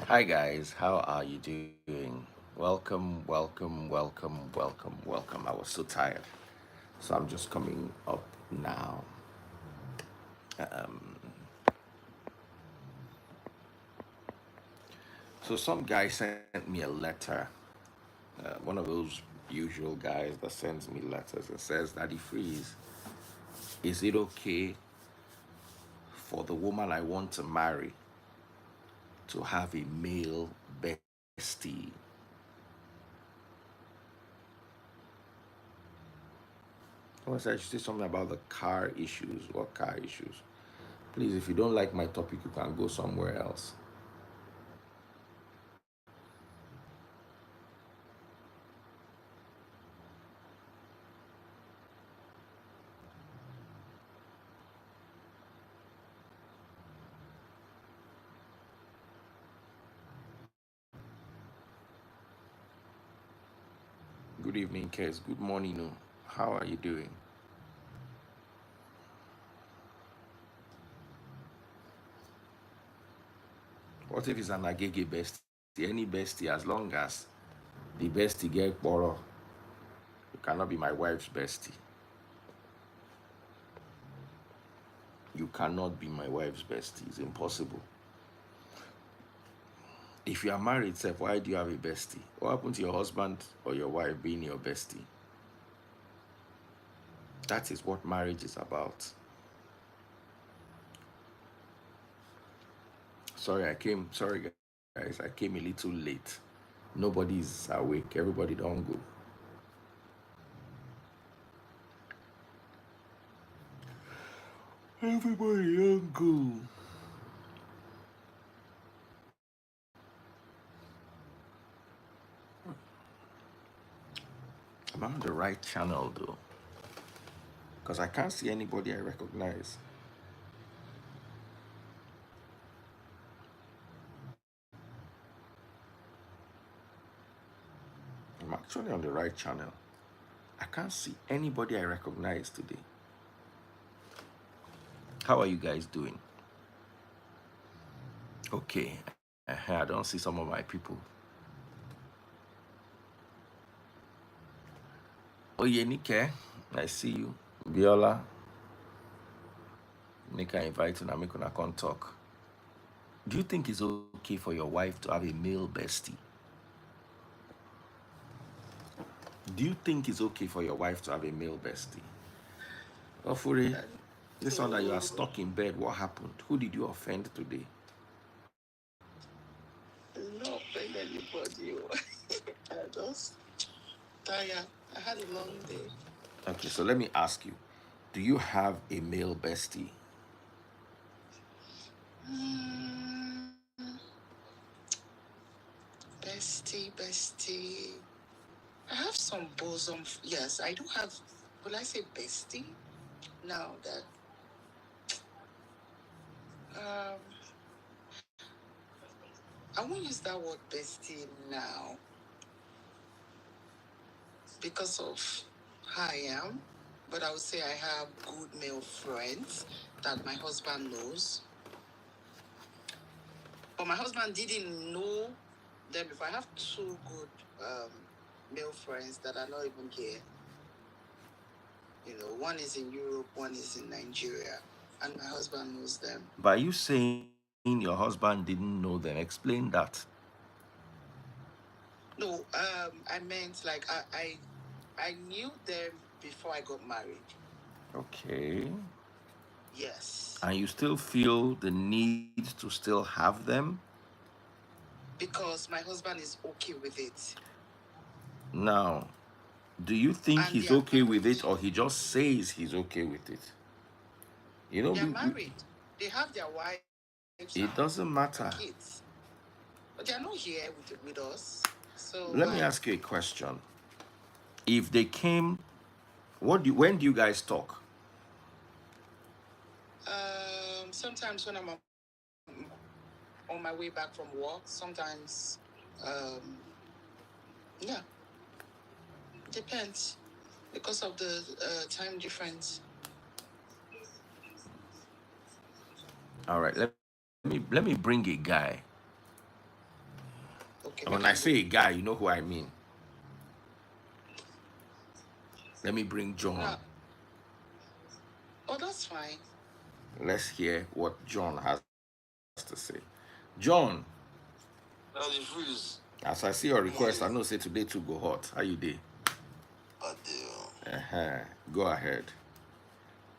Hi guys, how are you doing? Welcome. I was so tired, so I'm just coming up now. So some guy sent me a letter, one of those usual guys that sends me letters and says, "Daddy Freeze, is it okay for the woman I want to marry to have a male bestie?" I was actually say something about the car issues. What car issues? Please, if you don't like my topic, you can go somewhere else. Good evening, Kes. Good morning. No. How are you doing? What if it's an agege bestie? Any bestie, as long as the bestie get borrow, you cannot be my wife's bestie. You cannot be my wife's bestie. It's impossible. If you are married, Seth, why do you have a bestie? What happened to your husband or your wife being your bestie? That is what marriage is about. Sorry guys, I came a little late. Nobody's awake. Everybody don't go. Everybody don't go. I'm on the right channel though, because I can't see anybody I recognize. I'm actually on the right channel. I can't see anybody I recognize today. How are you guys doing? Okay. I don't see some of my people. Oh yeah, Nike, I see you. Biola, Nika inviting and make una come talk. Do you think it's okay for your wife to have a male bestie? Do you think it's okay for your wife to have a male bestie? Ofuri, this one that you are stuck in bed, what happened? Who did you offend today? Not offend anybody. I just tired. I had a long day. Okay, so let me ask you, do you have a male bestie? Mm, bestie. I have some bosom. Yes, I do have. Will I say bestie? Now that um, I won't use that word bestie now because of how I am. But I would say I have good male friends that my husband knows. But my husband didn't know them before. I have two good male friends that are not even here. One is in Europe, one is in Nigeria, and my husband knows them. By you saying your husband didn't know them, explain that. No, I meant like I knew them before I got married. Okay. Yes, And you still feel the need to still have them? because my husband is okay with it, Now, do you think and they he's are okay with married. it or he just says he's okay with it? You know, They are married. They have their wives it and doesn't matter. kids, but they are not here with us. So Let me why? ask you a question. If they came, when do you guys talk? Sometimes when I'm on my way back from work, sometimes, um, yeah, depends because of the time difference. All right, let me bring a guy. Okay, When make I I say go. a guy, you know who I mean. Let me bring John. Uh, oh, that's fine. Let's hear what John has to say. John, Now the freeze. as I see your Money. request, I know say today too go hot. How you dey? Adele. Go ahead.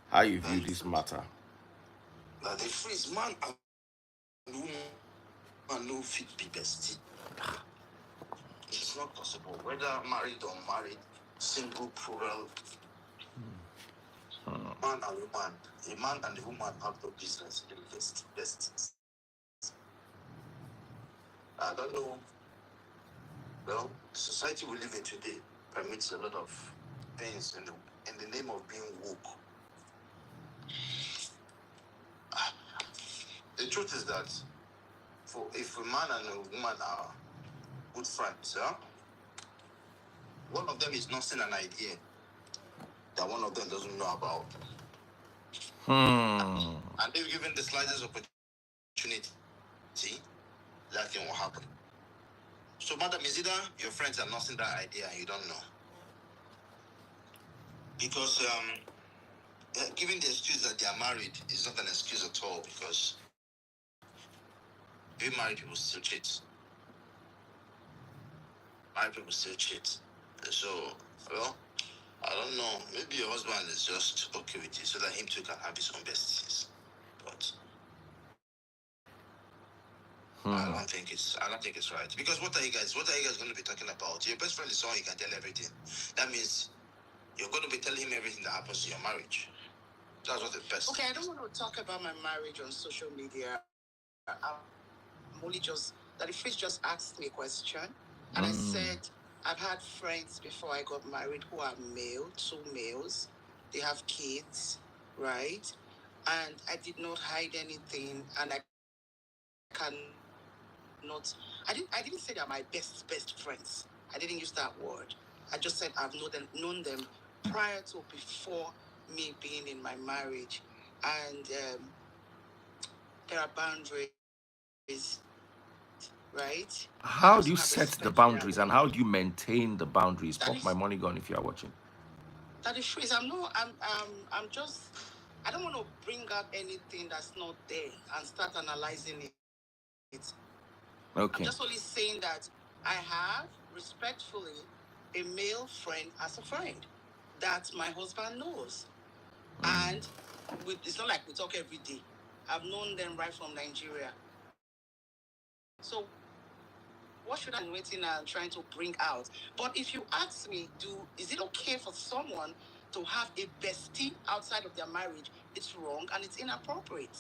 How you Now view the this freeze. matter? Now the freeze. Man and woman no fit be bestie. It's not possible. Whether married or unmarried, single, plural, man and woman. A man and a woman have no business in besties. I don't know. Well, the society we live in today permits a lot of things in the name of being woke. The truth is that if a man and a woman are good friends, one of them is nursing an idea that one of them doesn't know about. And if given the slightest opportunity, that thing will happen. So, madam, is either your friends are nursing that idea and you don't know? Because giving the excuse that they are married is not an excuse at all, because being married people still cheat. Married people still cheat. So, well, I don't know. Maybe your husband is just okay with you so that him too can have his own besties. But I don't think it's right. Because what are you guys going to be talking about? Your best friend is someone you can tell everything. That means you're going to be telling him everything that happens to your marriage. That's what the best. Okay, I don't want to talk about my marriage on social media. I'm only just that the Fritz just asked me a question, and I said I've had friends before I got married who are male, two males. They have kids, right? And I did not hide anything, and I cannot. I didn't say they're my best friends. I didn't use that word. I just said I've known them prior to before me being in my marriage, and there are boundaries, right? I How do also you have set the respect for their boundaries and how opinion. do you maintain the boundaries? That Pop my is money gun if you are watching. that is true. I'm just I don't want to bring out anything that's not there and start analyzing it. I'm Okay. just only saying that I have respectfully a male friend as a friend that my husband knows. And it's not like we talk every day. I've known them right from Nigeria. So what should I be waiting and trying to bring out? But if you ask me, is it okay for someone to have a bestie outside of their marriage? It's wrong and it's inappropriate.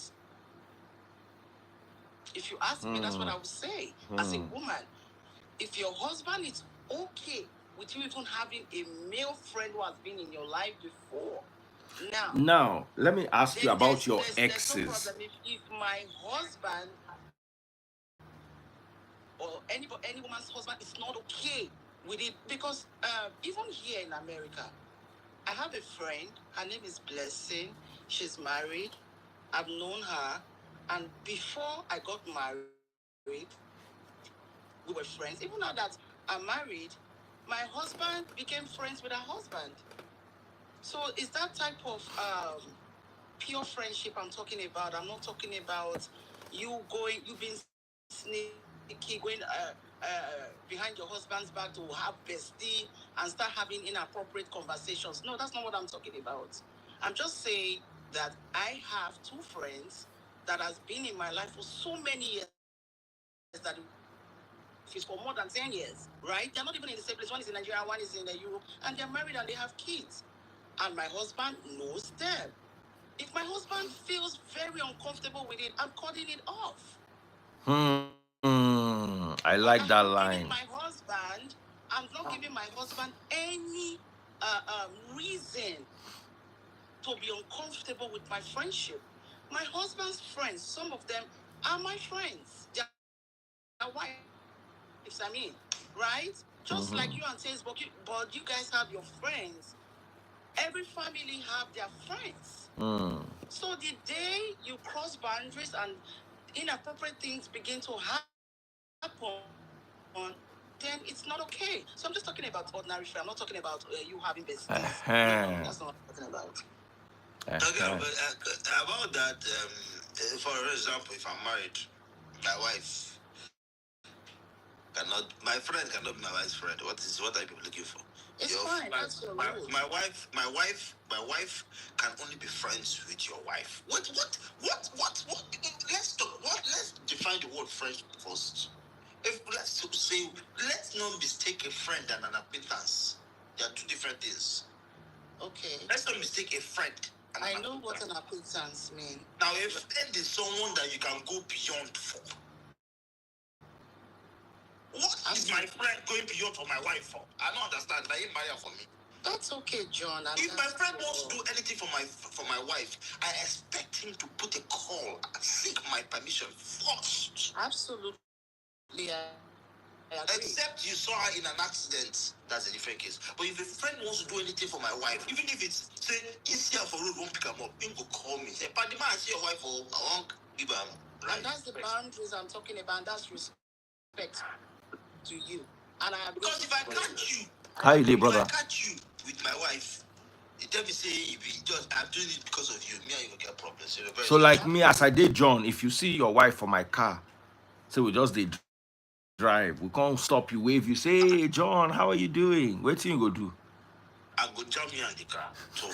If you ask me, that's what I would say. As a woman, if your husband is okay with you even having a male friend who has been in your life before, Now, let me ask you about your there's no exes. problem if my husband or any woman's husband is not okay with it, because even here in America, I have a friend. Her name is Blessing. She's married. I've known her, and before I got married, we were friends. Even now that I'm married, my husband became friends with her husband. So it's that type of pure friendship I'm talking about. I'm not talking about you being sneaky, going behind your husband's back to have bestie and start having inappropriate conversations. No, that's not what I'm talking about. I'm just saying that I have two friends that has been in my life for so many years that if it's for more than 10 years, right? They're not even in the same place. One is in Nigeria, one is in Europe, and they're married and they have kids. And my husband knows them. If my husband feels very uncomfortable with it, I'm cutting it off. I I'm like not that giving line. my husband any reason to be uncomfortable with my friendship. My husband's friends, some of them are my friends. Their wives, right? Just like you and Facebook, but you guys have your friends. Every family have their friends. So the day you cross boundaries and inappropriate things begin to happen, then it's not okay. So I'm just talking about ordinary friend. I'm not talking about you having besties. No, Uh-huh. that's not what I'm talking about. Okay, Uh-huh. but about that, for example, if I'm married, my wife cannot, my friend cannot be my wife's friend. What are people looking for? It's fine. That's your rule. My wife can only be friends with your wife. What? Let's talk. Let's define the word friend first. Let's not mistake a friend and an acquaintance. They are two different things. Okay. Let's not mistake a friend. I know what an acquaintance means. Now, a friend is someone that you can go beyond for. What is my friend going beyond for my wife for? I don't understand. Now, you marry her for me. That's okay, John. If my friend wants to do anything for my wife, I expect him to put a call and seek my permission first. Absolutely. Except you saw her in an accident, that's a different case. But if a friend wants to do anything for my wife, even if it's say easier for road, won't pick him up, him will call me. Say, "Paddy man, I see your wife, oh, I won't give him." Right. And that's the boundaries I'm talking about. That's respect to you. And I agree. Because if I catch you, How you doing, if I brother? catch you with my wife, you tell me say if you just I'm doing it because of you, me and you will get problems. So like me, as I did John, if you see your wife for my car, say we just did drive, we can't stop you, wave you, say, hey John, how are you doing? What you go do? I go jump me in the car. So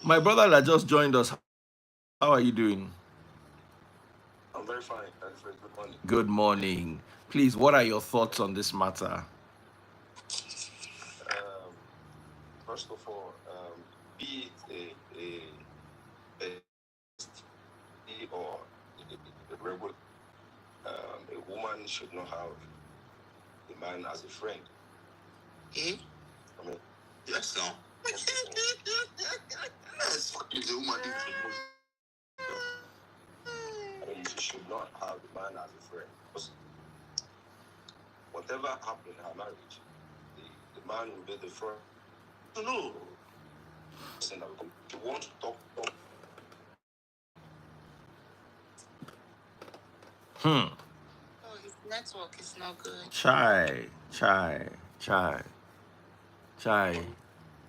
My brother that just joined us, how are you doing? I'm very fine. Thanks for good morning. Good morning. Please, what are your thoughts on this matter? First of all, be it a or a regular, a woman should not have a man as a friend. Eh? I mean, yes, no. Yes, the woman. I mean, you should not have a man as a friend. Because whatever happened in her marriage, the man will be the friend. No. You want to talk. Oh, his network is not good. Chai.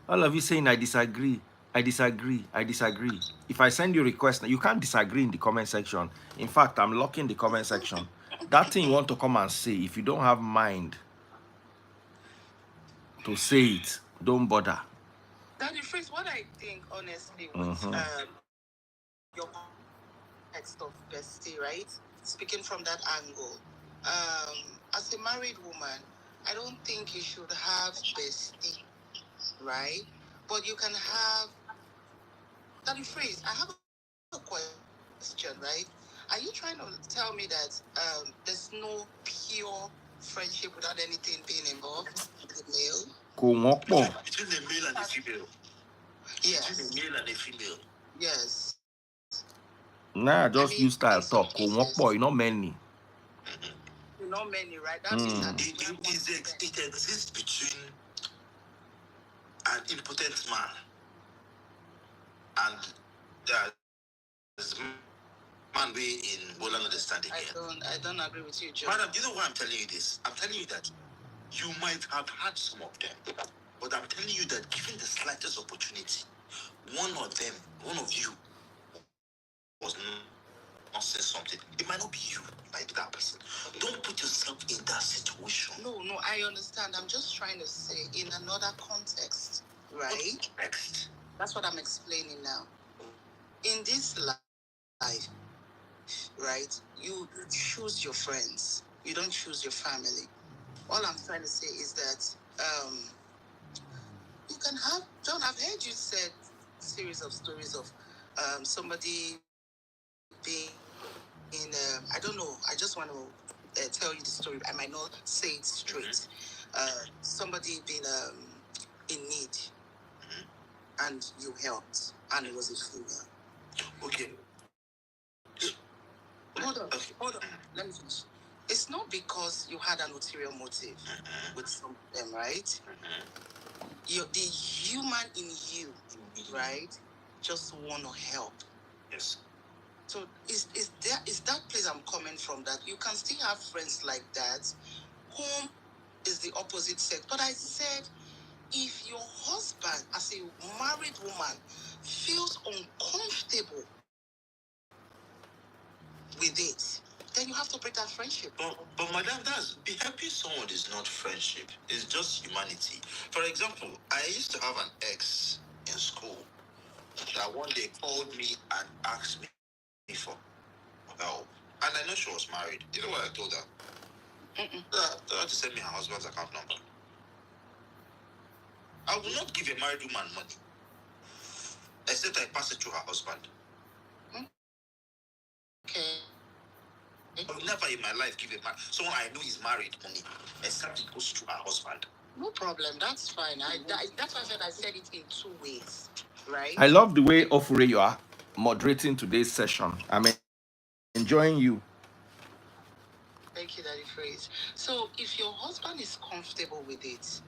All of you saying I disagree. If I send you a request, you can't disagree in the comment section. In fact, I'm locking the comment section. That thing you want to come and say, if you don't have mind to say it, don't bother. Daddy Freeze, what I think, honestly, with your context of bestie, right? Speaking from that angle, as a married woman, I don't think you should have bestie, right? But you can have. Daddy Freeze, I have a question, right? Are you trying to tell me that there's no pure friendship without anything being involved with the male? Between the male and the female. Yes. Between the male and the female. Yes. Nah, just use style talk. Not many. Not many, right? That means that it exists between an impotent man and there's man be in Bolan understanding. I don't agree with you, Joe. Madam, you know why I'm telling you this? I'm telling you that you might have had some of them, but I'm telling you that given the slightest opportunity, one of you was not saying something. It might not be you, it might be that person. Don't put yourself in that situation. No, I understand. I'm just trying to say in another context, right? Context. That's what I'm explaining now. In this life, right, you choose your friends. You don't choose your family. All I'm trying to say is that you can have, John, I've heard you said series of stories of somebody being in, I don't know, I just want to tell you the story. I might not say it straight. Somebody being in need, and you helped, and it was a female. Okay. Hold on. Let me finish. It's not because you had an ulterior motive with some of them, right? The human in you, right, just want to help. Yes. So is that place I'm coming from, that you can still have friends like that, whom is the opposite sex. But I said, if your husband, as a married woman, feels uncomfortable with it, then you have to break that friendship. But madam, helping someone is not friendship. It's just humanity. For example, I used to have an ex in school that one day called me and asked me for help. And I know she was married. You know what I told her? Tell her to send me her husband's account number. I will not give a married woman money, except I pass it to her husband. Okay. I will never in my life give someone I know is married money, except it goes to her husband. No problem. That's fine. That's why I said it in two ways, right? I love the way, Ofure, you are moderating today's session. I'm enjoying you. Thank you, Daddy Phrase. So if your husband is comfortable with it,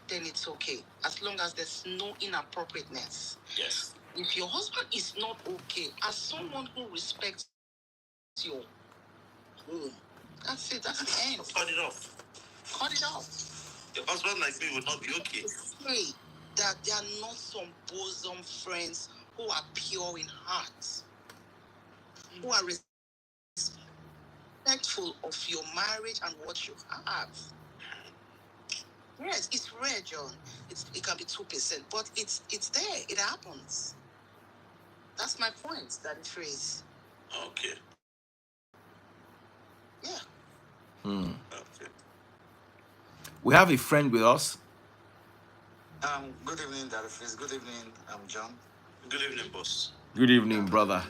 then it's okay, as long as there's no inappropriateness. Yes. If your husband is not okay, as someone who respects your home, that's it. That's the end. Cut it off. Cut it off. Your husband like me would not be okay. Say that they are not some bosom friends who are pure in heart, who are respectful of your marriage and what you have. Yes, it's rare, John. It can be 2%, but it's there. It happens. That's my point, that phrase. Okay. Yeah. Okay. We have a friend with us. Good evening, Daddy Phrase. Good evening, John. Good evening, boss. Good evening, brother.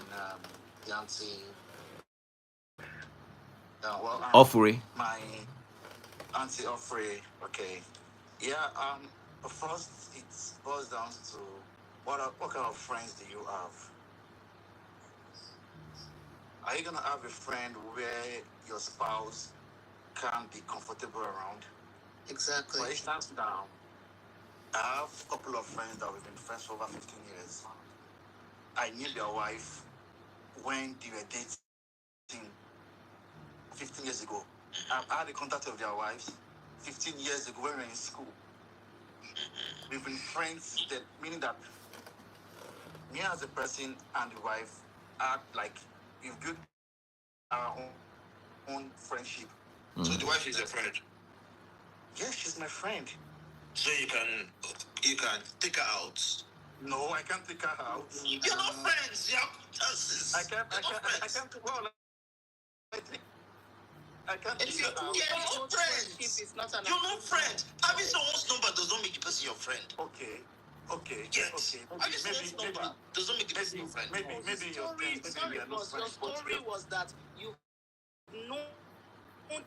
Yancy. Ofure. My auntie Ofre. Okay. Yeah. First, it boils down to what kind of friends do you have? Are you gonna have a friend where your spouse can be comfortable around? Exactly. For instance, now I have a couple of friends that we've been friends for over 15 years. I knew their wife when they were dating 15 years ago. I had the contact of their wives 15 years ago when we were in school. We've been friends, that meaning that me as a person and the wife are like, we've built our own friendship. So the wife is a friend. Yes, she's my friend. So you can take her out. No, I can't take her out. You're not friends. You're acquaintances. I can't. Well, I can't take her out. You're not friends. You're not friends. Having someone's number does not make the person your friend. Okay. Yes. Okay. Having someone's number does not make the person your friend. Maybe your story was that you've known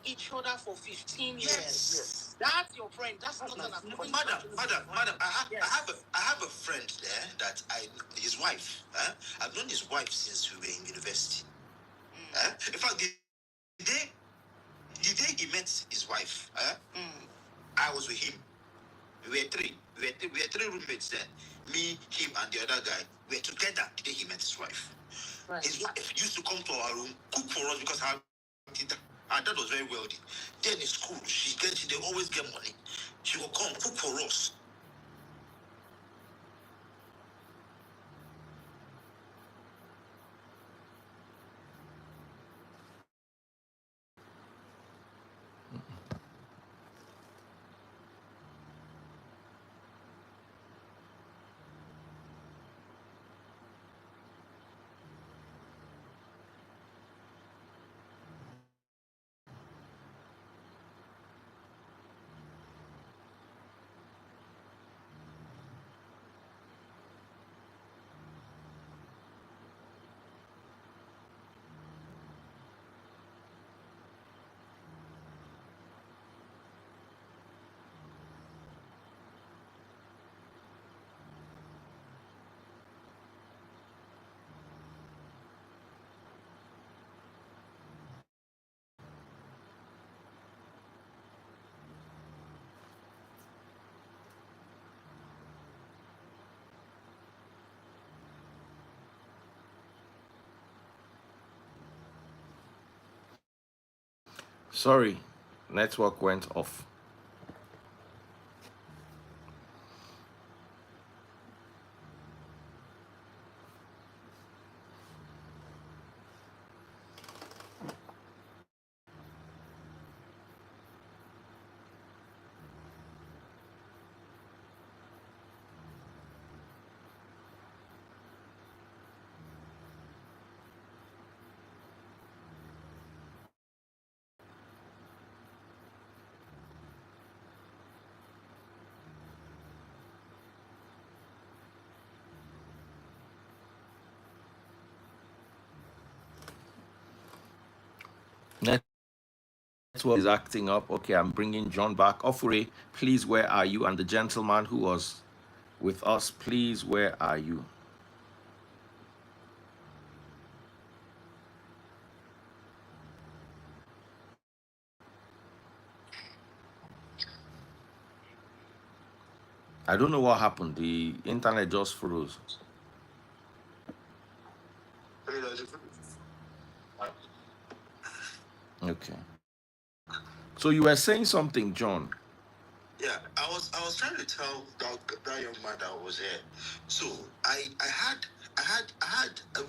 each other for 15 years. Yes. That's your friend. That's not an acquaintance. Madam, I have a friend there that his wife. I've known his wife since we were in university. In fact, the day he met his wife, I was with him. We were three roommates there. Me, him, and the other guy. We were together the day he met his wife. Right. His wife used to come to our room, cook for us because her dad was very wealthy. Then in school, they always get money. She will come cook for us. Sorry, network went off. Network is acting up. Okay, I'm bringing John back. Ofure, please, where are you? And the gentleman who was with us, please, where are you? I don't know what happened. The internet just froze. Okay. So you were saying something, John. Yeah, I was trying to tell that young man that was here. So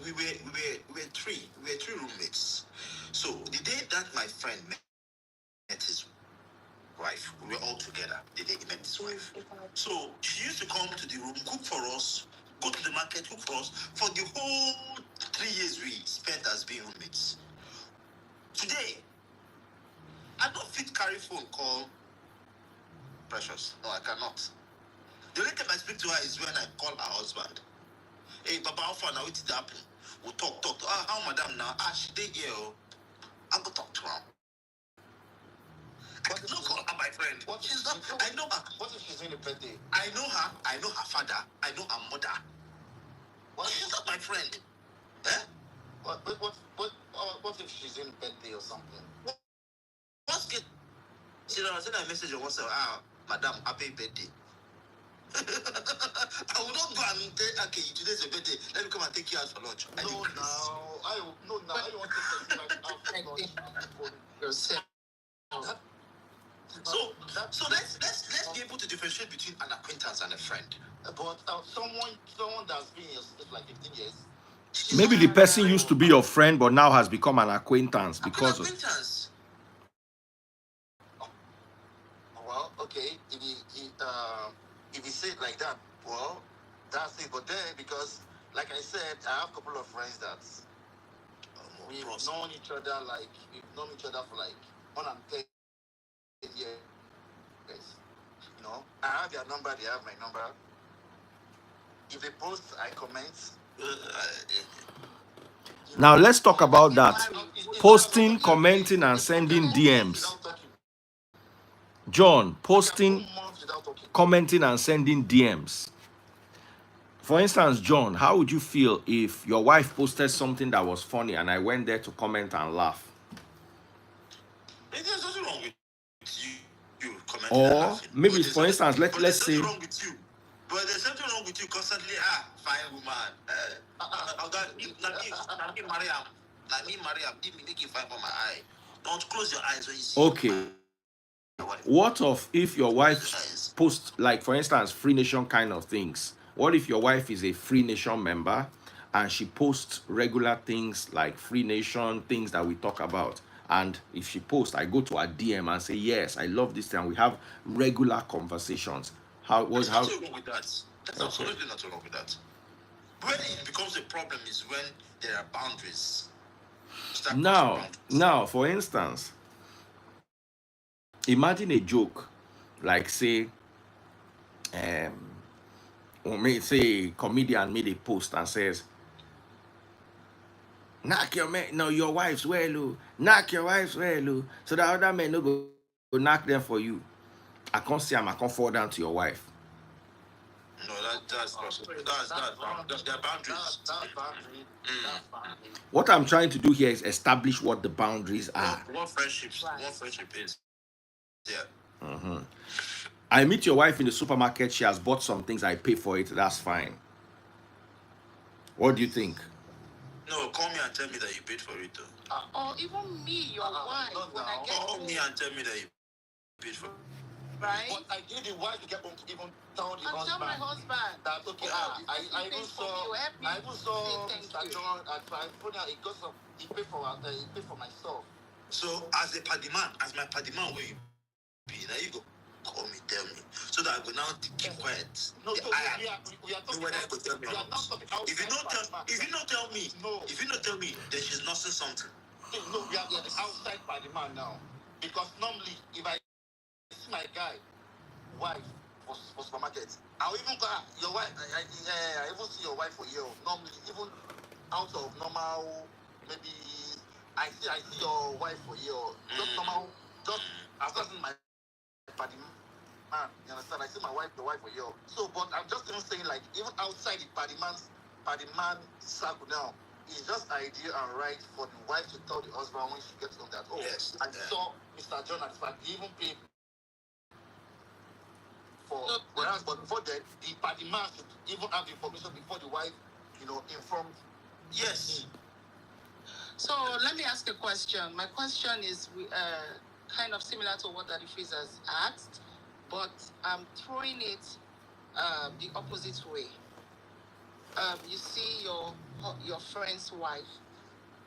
we were three roommates. So the day that my friend met his wife, we were all together. The day he met his wife. So she used to come to the room, cook for us, go to the market, cook for us. For the whole 3 years we spent as being roommates. Today, I don't fit carry phone call Precious. No, I cannot. The only time I speak to her is when I call her husband. Hey, Papa, how far now? What did happen? We'll talk. How madam now? She did here. I'm going to talk to her. I cannot call her my friend. She's not. I know her. What if she's in a birthday? I know her. I know her father. I know her mother. She's not my friend. Eh? What if she's in a birthday or something? What's good? She send a message on WhatsApp. Madam, happy birthday. I will not go and say, okay, today's your birthday. Let me come and take you out for lunch. I don't want to take you out for yourself. So let's be able to differentiate between an acquaintance and a friend. But someone that's been in your life like 15 years. Maybe the person used to be your friend, but now has become an acquaintance because of. Well, okay, if you say it like that, well, that's it. But then, because, like I said, I have a couple of friends that we've known each other for like more than 10 years. You know, I have their number, they have my number. If they post, I comment. Now let's talk about that. Posting, commenting, and sending DMs. John, posting, commenting, and sending DMs. For instance, John, how would you feel if your wife posted something that was funny and I went there to comment and laugh? There's nothing wrong with you commenting and Or laughing. maybe, for instance, let's say. There's nothing wrong with you. But there's something wrong with you constantly. Fine woman. Mariam, give me make it fine for my eye. Don't close your eyes when you see. Okay. What if your wife posts, like, for instance, Free Nation kind of things? What if your wife is a Free Nation member and she posts regular things like Free Nation, things that we talk about? And if she posts, I go to her DM and say, yes, I love this thing. And we have regular conversations. There's nothing wrong with that. There's absolutely nothing wrong with that. Where it becomes a problem is when there are boundaries. Now, for instance, imagine a joke, like say, or may say a comedian made a post and says, knock your man, no, your wife's well, knock your wife's well, so the other men no go knock them for you. I can't see them, I can't fall down to your wife. No, that's there are boundaries. What I'm trying to do here is establish what the boundaries are. What friendship is. Yeah. I meet your wife in the supermarket, she has bought some things, I pay for it, that's fine. What do you think? No, call me and tell me that you paid for it, though. Or even me, your wife, not when I now. get Call home, me and tell me that you paid for it. right? But I need the wife to get home to even tell the And tell my husband husband that okay, I even saw I even saw Mr. John at my phone. He got some. He paid for myself. So, as a paddy man, as my paddy man, where you be, now you go call me, tell me, so that I go now keep quiet. No, so I we are talking whether I about. go tell me We or are not not. talking If you outside don't tell, Paddy Man. if you don't tell me, No. if you don't tell me, then she's nursing something. No, we are talking outside Paddy Man now. Because normally, if I see my guy wife for supermarket, I'll even go. Your wife, I even see your wife for you. Normally, even out of normal, maybe I see your wife for you. Just normal, just I've just seen my Paddy Man. You understand? I see my wife, the wife for you. So, but I'm just even saying, like, even outside the Paddy Man circle now, it's just idea and right for the wife to tell the husband when she gets home that, oh, Yes. I saw Mr. John at fact, he even paid for whereas, but before that, the Paddy Man should even have the information before the wife, informed. Yes. So let me ask a question. My question is kind of similar to what Daddy Freeze has asked, but I'm throwing it the opposite way. You see your friend's wife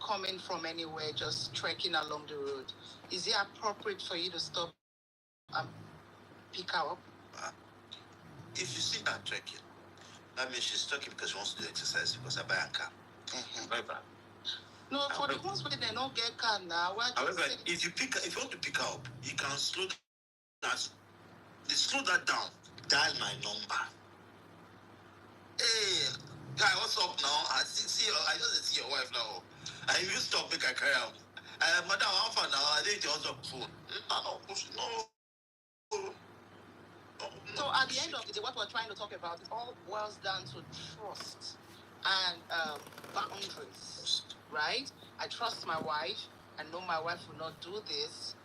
coming from anywhere, just trekking along the road. Is it appropriate for you to stop and pick her up? If you see that trekking, that means she's trekking because she wants to do exercise because I buy a car. However, No, for the ones where they don't get car now. However, if you want to pick her up, you can slow that down. Dial my number. Hey, guy, what's up now? I just see your wife now. I even stop make I carry out. Madam, how far now? I didn't answer phone. No. So at the end of the day, what we're trying to talk about, it all boils down to trust and boundaries, right? I trust my wife. I know my wife will not do this,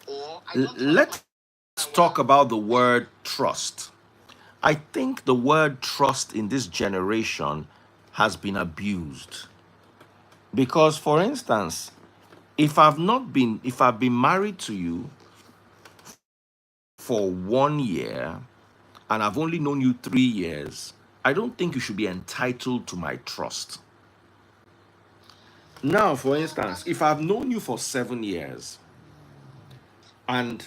or I don't trust Let's talk about the word trust. I think the word trust in this generation has been abused. Because, for instance, if I've been married to you for 1 year and I've only known you 3 years, I don't think you should be entitled to my trust. Now, for instance, if I've known you for 7 years and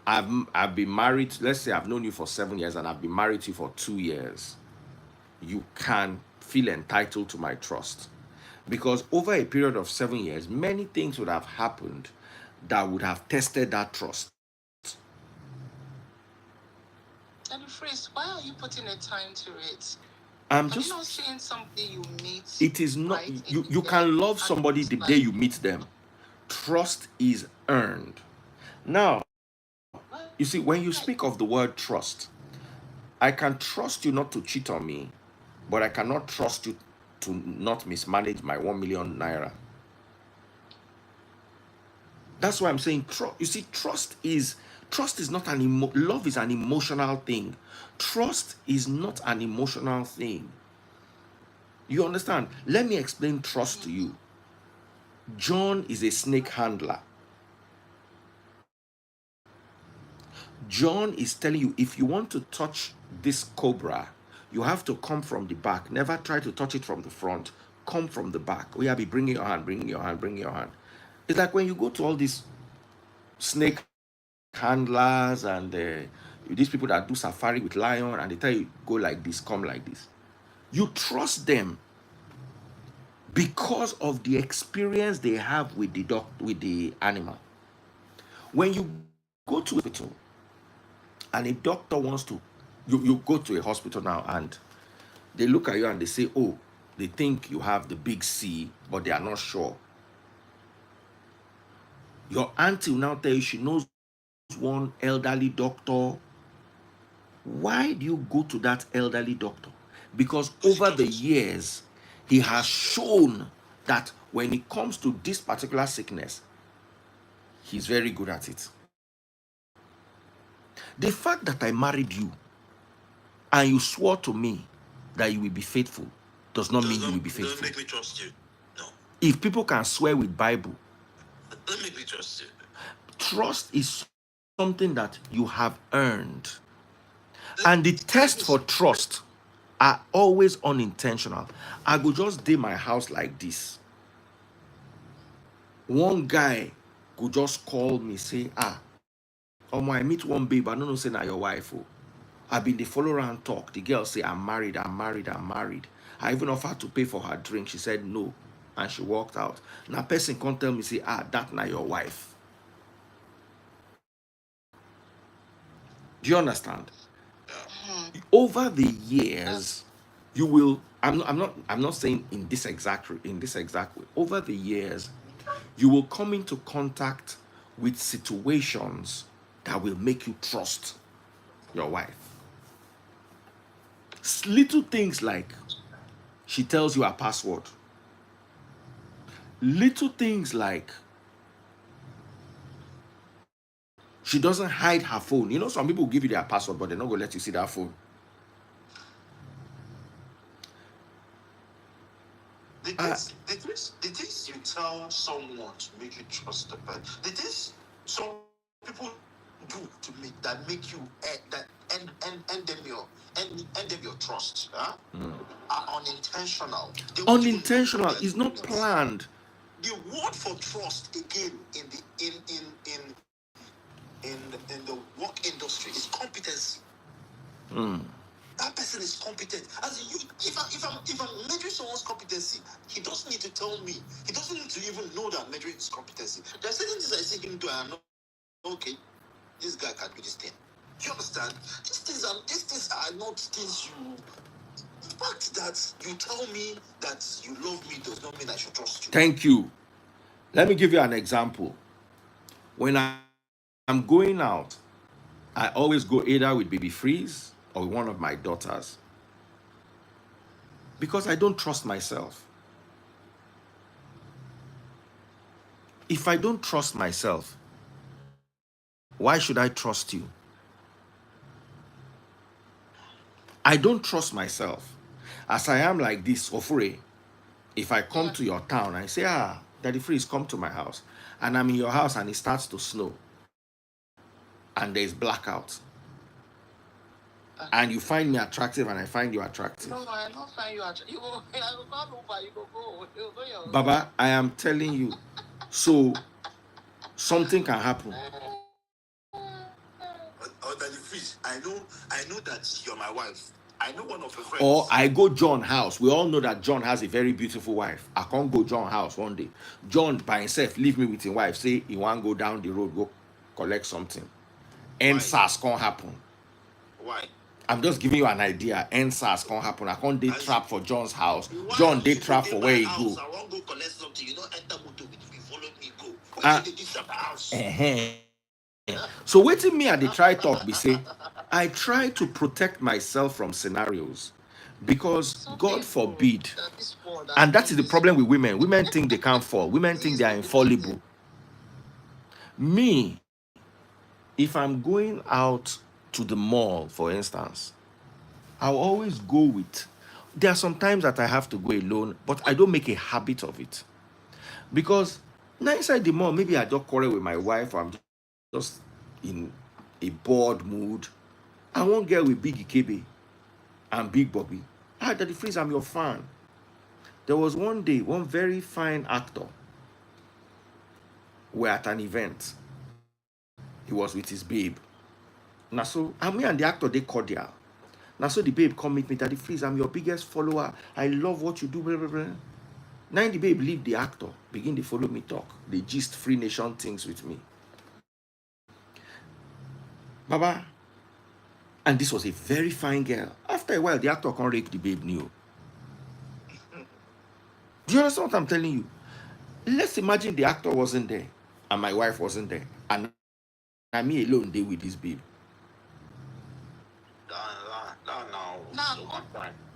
I've been married, let's say I've known you for 7 years and I've been married to you for 2 years, you can feel entitled to my trust. Because over a period of 7 years, many things would have happened that would have tested that trust. And Freeze, why are you putting a time to it? I'm Have just you not seen somebody you meet? It is not, right, you can love somebody the day you meet them. Trust is earned. Now, you see, when you speak of the word trust, I can trust you not to cheat on me, but I cannot trust you to not mismanage my 1 million naira. That's why I'm saying you see, trust is not love is an emotional thing. Trust is not an emotional thing. You understand? Let me explain trust to you. John is a snake handler. John is telling you, if you want to touch this cobra, you have to come from the back. Never try to touch it from the front. Come from the back. Oh yeah, be bringing your hand, bringing your hand, bringing your hand. It's like when you go to all these snake handlers and these people that do safari with lion, and they tell you go like this, come like this. You trust them because of the experience they have with the animal. When you go to a hospital and a doctor wants to, you go to a hospital now and they look at you and they say, oh, they think you have the big C, but they are not sure. Your auntie will now tell you she knows one elderly doctor. Why do you go to that elderly doctor? Because over the years, he has shown that when it comes to this particular sickness, he's very good at it. The fact that I married you and you swore to me that you will be faithful, does not mean you will be Doesn't faithful. make me trust you. No. If people can swear with Bible, Doesn't make me trust you. trust is something that you have earned. And the test for trust are always unintentional. I go just day my house like this. One guy could just call me, say, I meet one babe, I don't know, say, na your wife. Oh. I been the follow around talk. The girl say, I'm married, I'm married, I'm married. I even offered to pay for her drink. She said no. And she walked out. Now person can't tell me, say, that not your wife. Do you understand? Over the years, you will, I'm not saying in this exact way. Over the years, you will come into contact with situations that will make you trust your wife. Little things like she tells you her password. Little things like she doesn't hide her phone. You know, some people give you their password, but they're not going to let you see that phone. The things you tell someone to make you trust the person, the things some people do to make you end them your trust, are unintentional. Unintentional is not planned. The word for trust again in the work industry is competency. That person is competent. As in you, if I'm measuring someone's competency, he doesn't need to tell me. He doesn't need to even know that I'm measuring his competency. There are certain things I see him do, and I'm not okay. This guy can do this thing. Do you understand? These things are not things you. The fact that you tell me that you love me does not mean I should trust you. Thank you. Let me give you an example. When I'm going out, I always go either with baby Freeze or with one of my daughters. Because I don't trust myself. If I don't trust myself, why should I trust you? I don't trust myself. As I am like this, Ofure, if I come to your town, I say, Daddy Freeze, come to my house. And I'm in your house and it starts to snow. And there's blackout. And you find me attractive and I find you attractive. No, I don't find you attractive. You go, I will call Uber, you go. Baba, I am telling you. So, something can happen. Daddy Freeze, I know that you're my wife. I know one of your friends. Or I go John house. We all know that John has a very beautiful wife. I can't go John house one day. John by himself leave me with his wife. Say he want go down the road, go collect something. NSAS can't happen. Why? I'm just giving you an idea. NSAS can't happen. I can't date trap for John's house. John date trap for where he go. I want to go collect something. You don't enter motor with me. Follow me go. Why did they trap the house? So waiting me at the try talk, be say, I try to protect myself from scenarios because God forbid, and that is the problem with women. Women think they can't fall. Women think they are infallible. Me, if I'm going out to the mall, for instance, I'll always go with, there are some times that I have to go alone, but I don't make a habit of it. Because now inside the mall, maybe I just quarrel with my wife or I'm just in a bored mood. I won't get with Big Ikebe and Big Bobby. Daddy Freeze, I'm your fan. There was one day, one very fine actor were at an event. He was with his babe. Now so, and me and the actor, they cordial. Now so the babe come meet me, Daddy Freeze, I'm your biggest follower. I love what you do, blah, blah, blah. Now the babe leave the actor, begin to follow me talk. They gist Free Nation things with me. Baba, and this was a very fine girl. After a while, the actor can't rake the babe new. Do you understand what I'm telling you? Let's imagine the actor wasn't there and my wife wasn't there. And I'm me alone there with this babe. Now,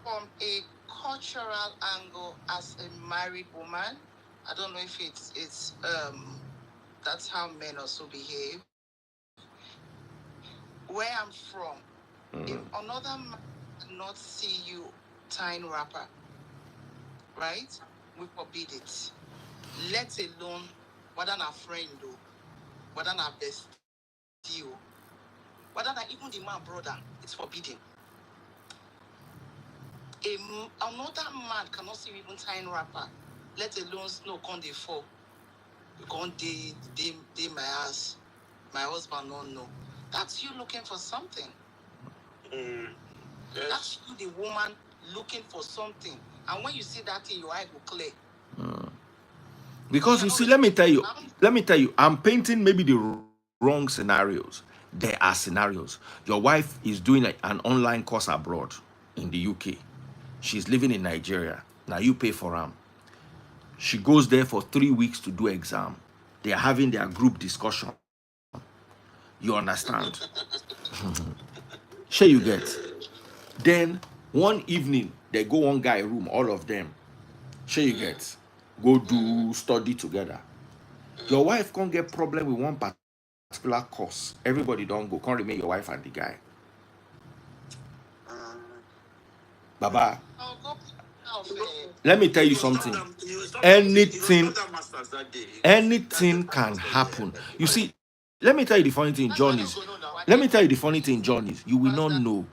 from a cultural angle, as a married woman, I don't know if it's that's how men also behave. Where I'm from, if another man does not see you tying wrapper, right? We forbid it. Let alone whether a friend or whether a bestie or whether even the man brother, it's forbidden. Another man cannot see you even tying wrapper, let alone snow con dey fall. You can't day my ass. My husband don't know. That's you looking for something. Yes. That's you, the woman, looking for something. And when you see that thing, your eye will clear. Because you see, let me tell you, I'm painting maybe the wrong scenarios. There are scenarios. Your wife is doing an online course abroad in the UK. She's living in Nigeria. Now you pay for her. She goes there for 3 weeks to do exam. They are having their group discussion. You understand? Sure you get. Then one evening, they go one guy room, all of them. Sure you get. Go do study together. Your wife can't get problem with one particular course. Everybody don't go. Can't remain your wife and the guy. Baba, let me tell you something. Anything can happen. You see, let me tell you the funny thing, John is. Let me tell you the funny thing, John is. You will not know.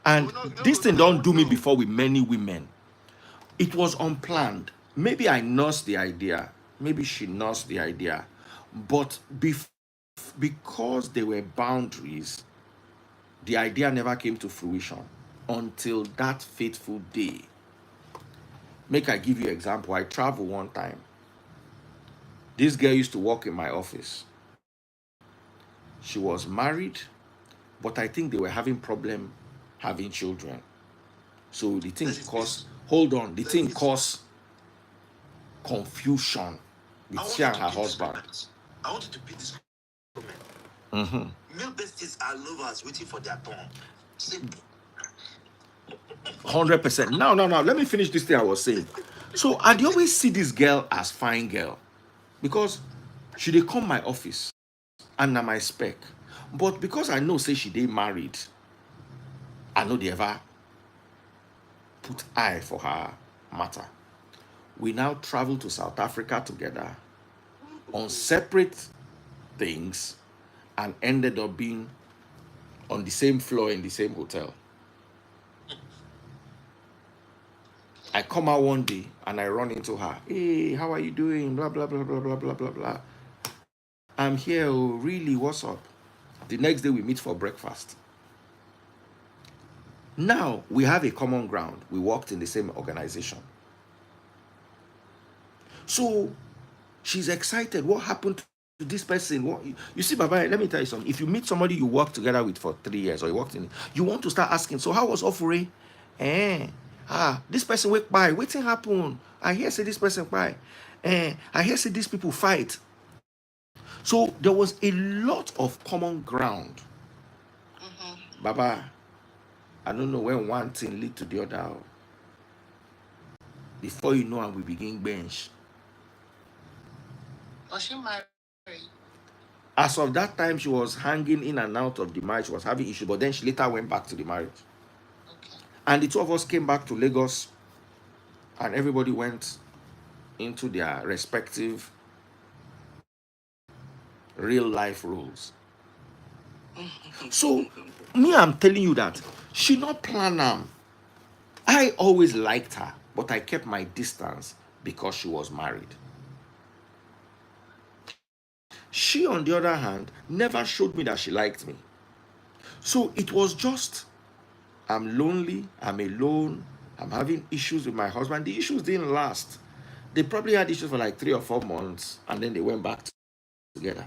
And this thing don't do me before with many women. It was unplanned. Maybe I nursed the idea. Maybe she nursed the idea. But because there were boundaries, the idea never came to fruition until that fateful day. Make I give you an example. I traveled one time. This girl used to work in my office. She was married, but I think they were having problem having children. So the thing caused, hold on, the thing caused confusion with she and her husband. I want you to pick this comment. Male besties are lovers waiting for their turn. Simple. 100%. Now, let me finish this thing I was saying. So I always see this girl as fine girl because she dey come my office and na my spec. But because I know say she dey married, I know they ever put eye for her matter. We now travel to South Africa together on separate things and ended up being on the same floor in the same hotel. I come out one day and I run into her. Hey, how are you doing? Blah, blah, blah, blah, blah, blah, blah, blah. I'm here. Oh, really? What's up? The next day we meet for breakfast. Now we have a common ground. We worked in the same organization. So she's excited. What happened to this person? What, you see, Baba, let me tell you something. If you meet somebody you work together with for 3 years or you worked in, you want to start asking, so how was Ofure? This person went by. Waiting happen. I hear say this person by. I hear say these people fight. So there was a lot of common ground. Baba, I don't know when one thing lead to the other. Before you know, and we begin bench. Was she married? As of that time, she was hanging in and out of the marriage. She was having issues, but then she later went back to the marriage. Okay. And the two of us came back to Lagos, and everybody went into their respective real life roles. So, me, I'm telling you that she not plan them. I always liked her, but I kept my distance because she was married. She, on the other hand, never showed me that she liked me. So it was just, I'm lonely, I'm alone, I'm having issues with my husband. The issues didn't last. They probably had issues for like 3 or 4 months, and then they went back together.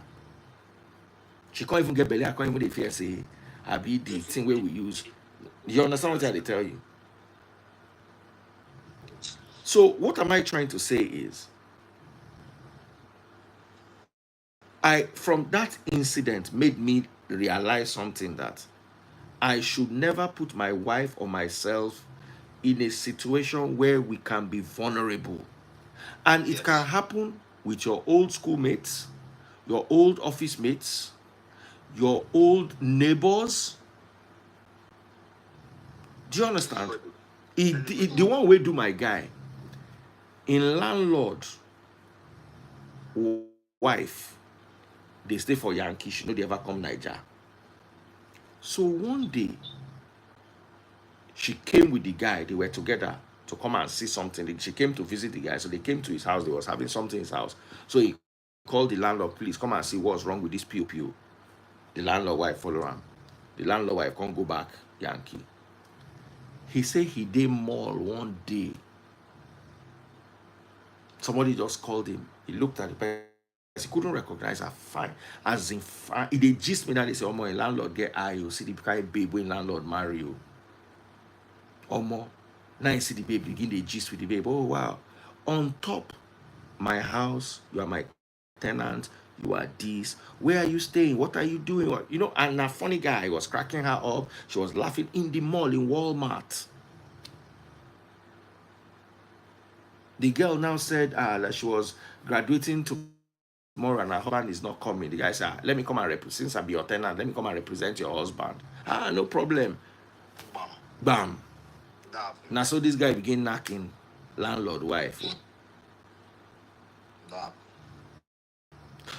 She can't even get belly. I can't even fear say, I be the thing where we use. You understand what I tell you? So what am I trying to say is, from that incident made me realize something, that I should never put my wife or myself in a situation where we can be vulnerable. And it can happen with your old schoolmates, your old office mates, your old neighbors. Do you understand? The one way do my guy, In landlord wife, they stay for Yankee. She know they ever come Niger. So one day, she came with the guy. They were together to come and see something. She came to visit the guy. So they came to his house. They was having something in his house. So he called the landlord, please come and see what's wrong with this POPO. The landlord wife follow him. The landlord wife can't go back Yankee. He said he did mall one day. Somebody just called him. He looked at the person. He couldn't recognize her fine. As in fine. They gist me that they say, oh, my landlord get eye. You see the kind of babe when landlord marry you. Omo, now you see the babe begin the gist with the babe. Oh wow. On top, my house, you are my tenant, you are this. Where are you staying? What are you doing? What you know, and a funny guy was cracking her up. She was laughing in the mall in Walmart. The girl now said that she was graduating tomorrow and her husband is not coming. The guy said, let me come and represent, since I be your tenant, let me come and represent your husband. No problem. Bam. Bam. That. Now so this guy began knocking landlord wife. That.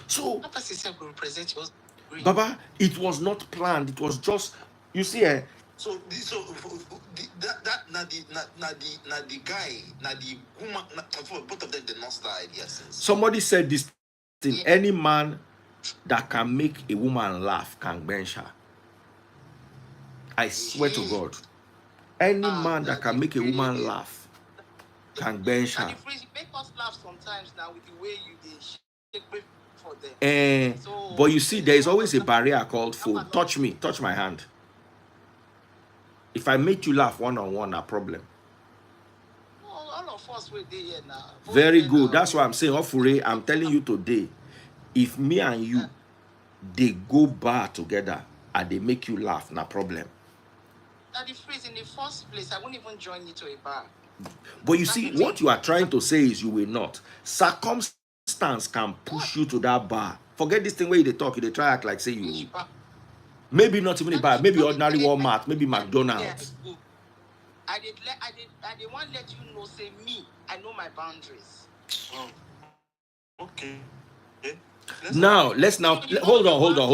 So Papa system will represent yours. Baba, it was not planned. It was just, you see, So that the guy, the woman, both of them did not start idea since. somebody said this thing. Any man that can make a woman laugh can bench her. I swear to God. Any man that can make a woman laugh can bench her. And if you make us laugh sometimes now with the way you did shake for them. So, but you see, there is always a barrier called phone. Touch me, touch my hand. If I make you laugh one-on-one, a problem. All of us will be here now. Very good. That's why I'm saying, Ofure, I'm telling you today, if me and you, they go bar together and they make you laugh, no problem. That the freeze in the first place, I won't even join you to a bar. But you see, what you are trying to say is you will not. Circumstance can push you to that bar. Forget this thing where they talk, they try act like say you. Maybe not even a bar, maybe ordinary Walmart, maybe McDonald's. I did want to let you know, say me, I know my boundaries. Okay. Now, hold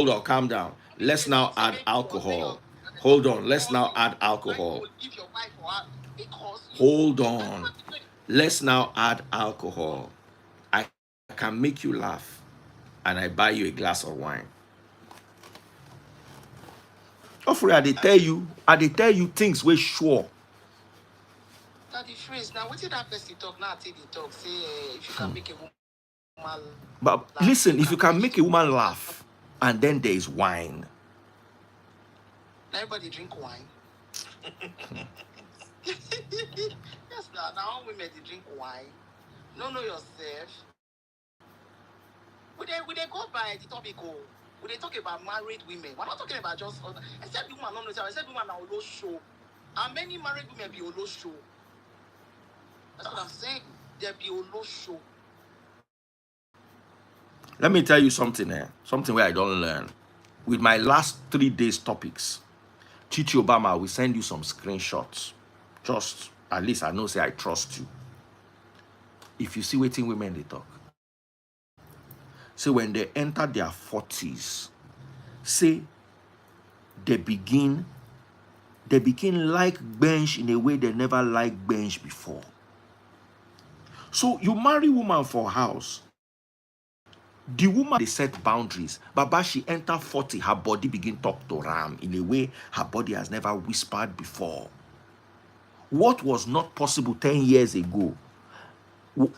on, calm down. Let's now add alcohol. Hold on, let's now add alcohol. Hold on. Let's now add alcohol. I can make you laugh and I buy you a glass of wine. Offer, I tell you things we're sure. That the phrase now, what did that person talk? Now they talk, say if you can make a woman laugh. But listen, if you can make a woman laugh, and then there is wine. Everybody drink wine. Yes, now women they drink wine. Know yourself. Would they go by the topic? Would they talk about married women? We're not talking about just except women not necessarily. Except women are low show. How many married women be low show? That's what I'm saying. There be low show. Let me tell you something here. Something where I don't learn. With my last 3 days topics, Chichi Obama will send you some screenshots. Just, at least I know, say I trust you. If you see waiting women, they talk. So when they enter their 40s, say they begin like bench in a way they never liked bench before. So you marry woman for house. The woman, they set boundaries. Baba, she enter 40, her body begin talk to ram in a way her body has never whispered before. What was not possible 10 years ago,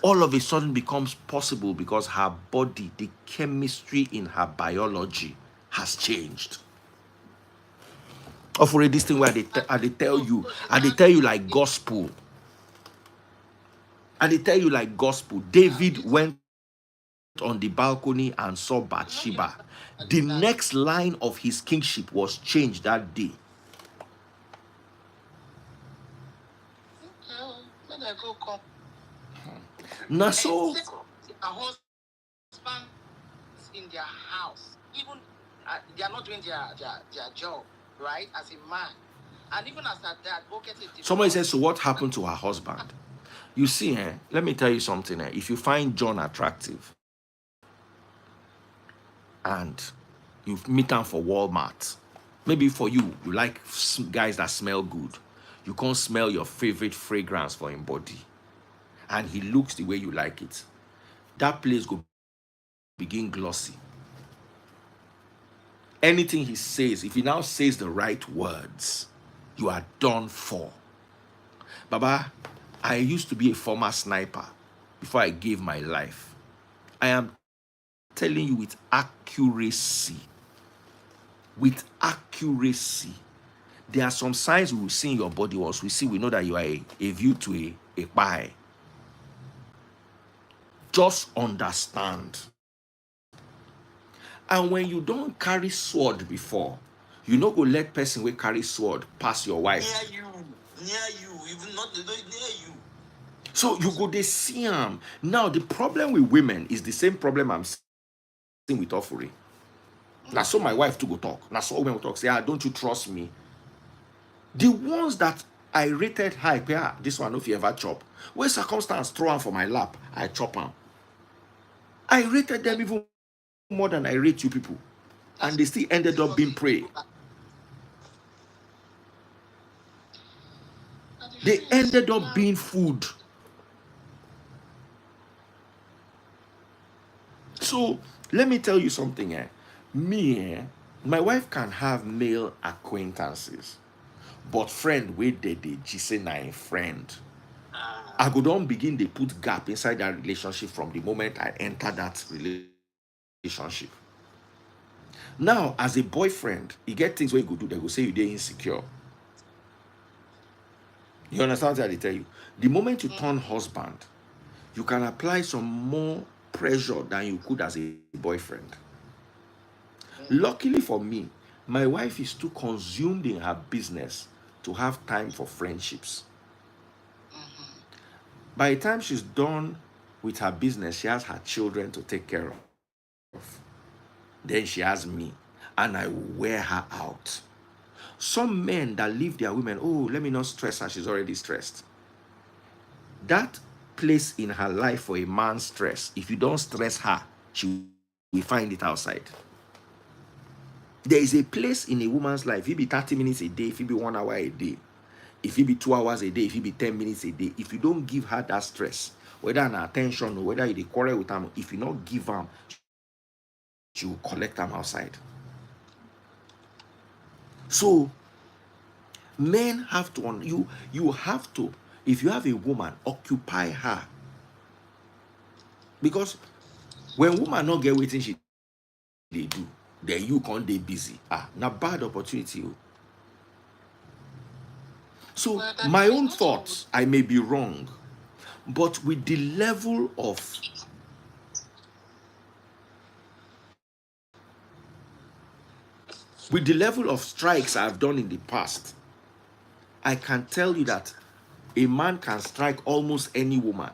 all of a sudden becomes possible because her body, the chemistry in her biology has changed. For this thing where they tell you like gospel. And they tell you like gospel. David went on the balcony and saw Bathsheba. The next line of his kingship was changed that day. Now so a husband in their house, even they are not doing their job, right? As a man, and even as a dad, go get it. Somebody says, so what happened to her husband? You see, let me tell you something. If you find John attractive and you meet him for Walmart, maybe for you, you like guys that smell good. You can't smell your favorite fragrance for him body. And he looks the way you like it. That place go begin glossy. Anything he says, if he now says the right words, you are done for. Baba, I used to be a former sniper before I gave my life. I am telling you with accuracy. With accuracy. There are some signs we will see in your body. Once we see, we know that you are a view to a pie. Just understand. And when you don't carry sword before, you no go let person wey carry sword pass your wife. Near you, even not near you. So you go dey see am. Now the problem with women is the same problem I'm seeing with offering. Now so my wife to go talk. Now so women will talk, say, don't you trust me? The ones that I rated high, this one if you ever chop. When circumstance throw am for my lap, I chop am. I rated them even more than I rate you people. And they still ended up being prey. They ended up being food. So let me tell you something. My wife can have male acquaintances, but friend wey dey say na a friend. I go don begin dey put gap inside that relationship from the moment I enter that relationship. Now, as a boyfriend, you get things where you go do, they go say you dey insecure. You understand what I tell you? The moment you turn husband, you can apply some more pressure than you could as a boyfriend. Luckily for me, my wife is too consumed in her business to have time for friendships. By the time she's done with her business, she has her children to take care of. Then she has me, and I will wear her out. Some men that leave their women, let me not stress her, she's already stressed. That place in her life for a man's stress, if you don't stress her, she will find it outside. There is a place in a woman's life. If it be 30 minutes a day, if it be 1 hour a day, if it be 2 hours a day, if it be 10 minutes a day, if you don't give her that stress, whether an attention or whether you quarrel with her, if you not give her, she will collect them outside. So men have to, you have to, if you have a woman, occupy her. Because when woman not get waiting, they do, then you can't be busy. Now bad opportunity. So my own thoughts, I may be wrong, but with the level of strikes I've done in the past, I can tell you that a man can strike almost any woman,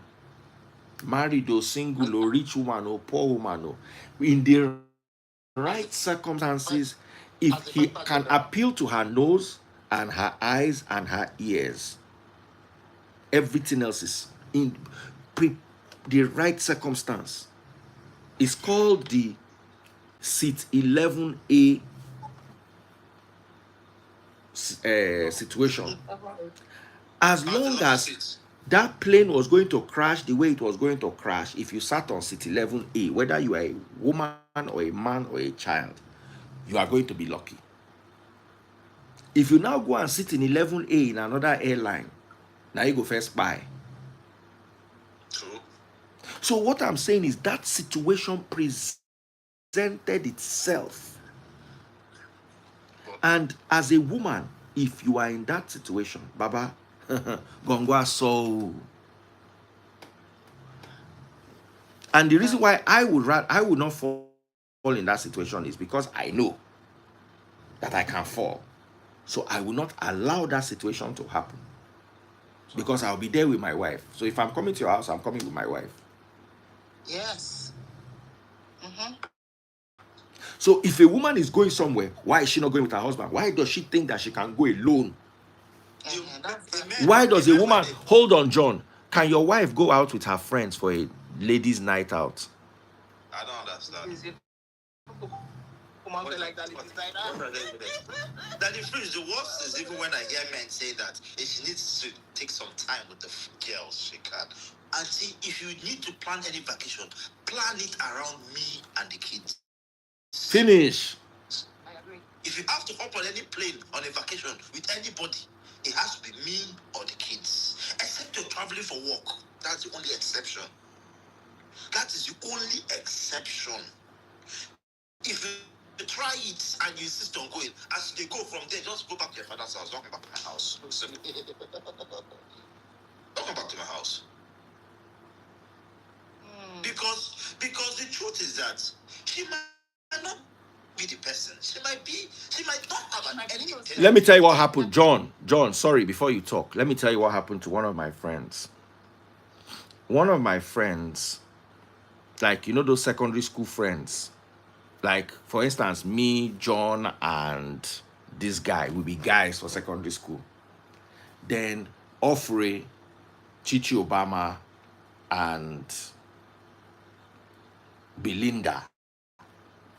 married or single or rich woman or poor woman, or in the right circumstances, if he can appeal to her nose and her eyes and her ears, everything else is in the right circumstance. It's called the seat 11A situation. As long as that plane was going to crash the way it was going to crash, if you sat on seat 11A, whether you are a woman or a man or a child, you are going to be lucky. If you now go and sit in 11A in another airline, now you go first buy. True. So what I'm saying is that situation presented itself. And as a woman, if you are in that situation, Baba, Gongwa so. And the reason why I would not fall in that situation is because I know that I can fall. So I will not allow that situation to happen. Because I'll be there with my wife. So if I'm coming to your house, I'm coming with my wife. Yes. So if a woman is going somewhere, why is she not going with her husband? Why does she think that she can go alone? Why does a woman, hold on, John, Can your wife go out with her friends for a ladies' night out? I don't understand. Is it like that? It is like that. That the fridge, the worst is even when I hear men say that if she needs to take some time with the girls, she can. And see, if you need to plan any vacation, plan it around me and the kids. Finish. I agree. If you have to hop on any plane on a vacation with anybody, it has to be me or the kids. Except you're traveling for work. That's the only exception. That is the only exception. If you try it and you insist on going, as they go from there, just go back to your father's house. Don't come back to my house. Don't come back to my house. Because the truth is that she might not be the person. She might not have any intention. Let me tell you what happened. John, sorry, before you talk, let me tell you what happened to one of my friends. One of my friends, like, you know, those secondary school friends, like, for instance, me, John, and this guy will be guys for secondary school. Then Offrey, Chichi Obama, and Belinda,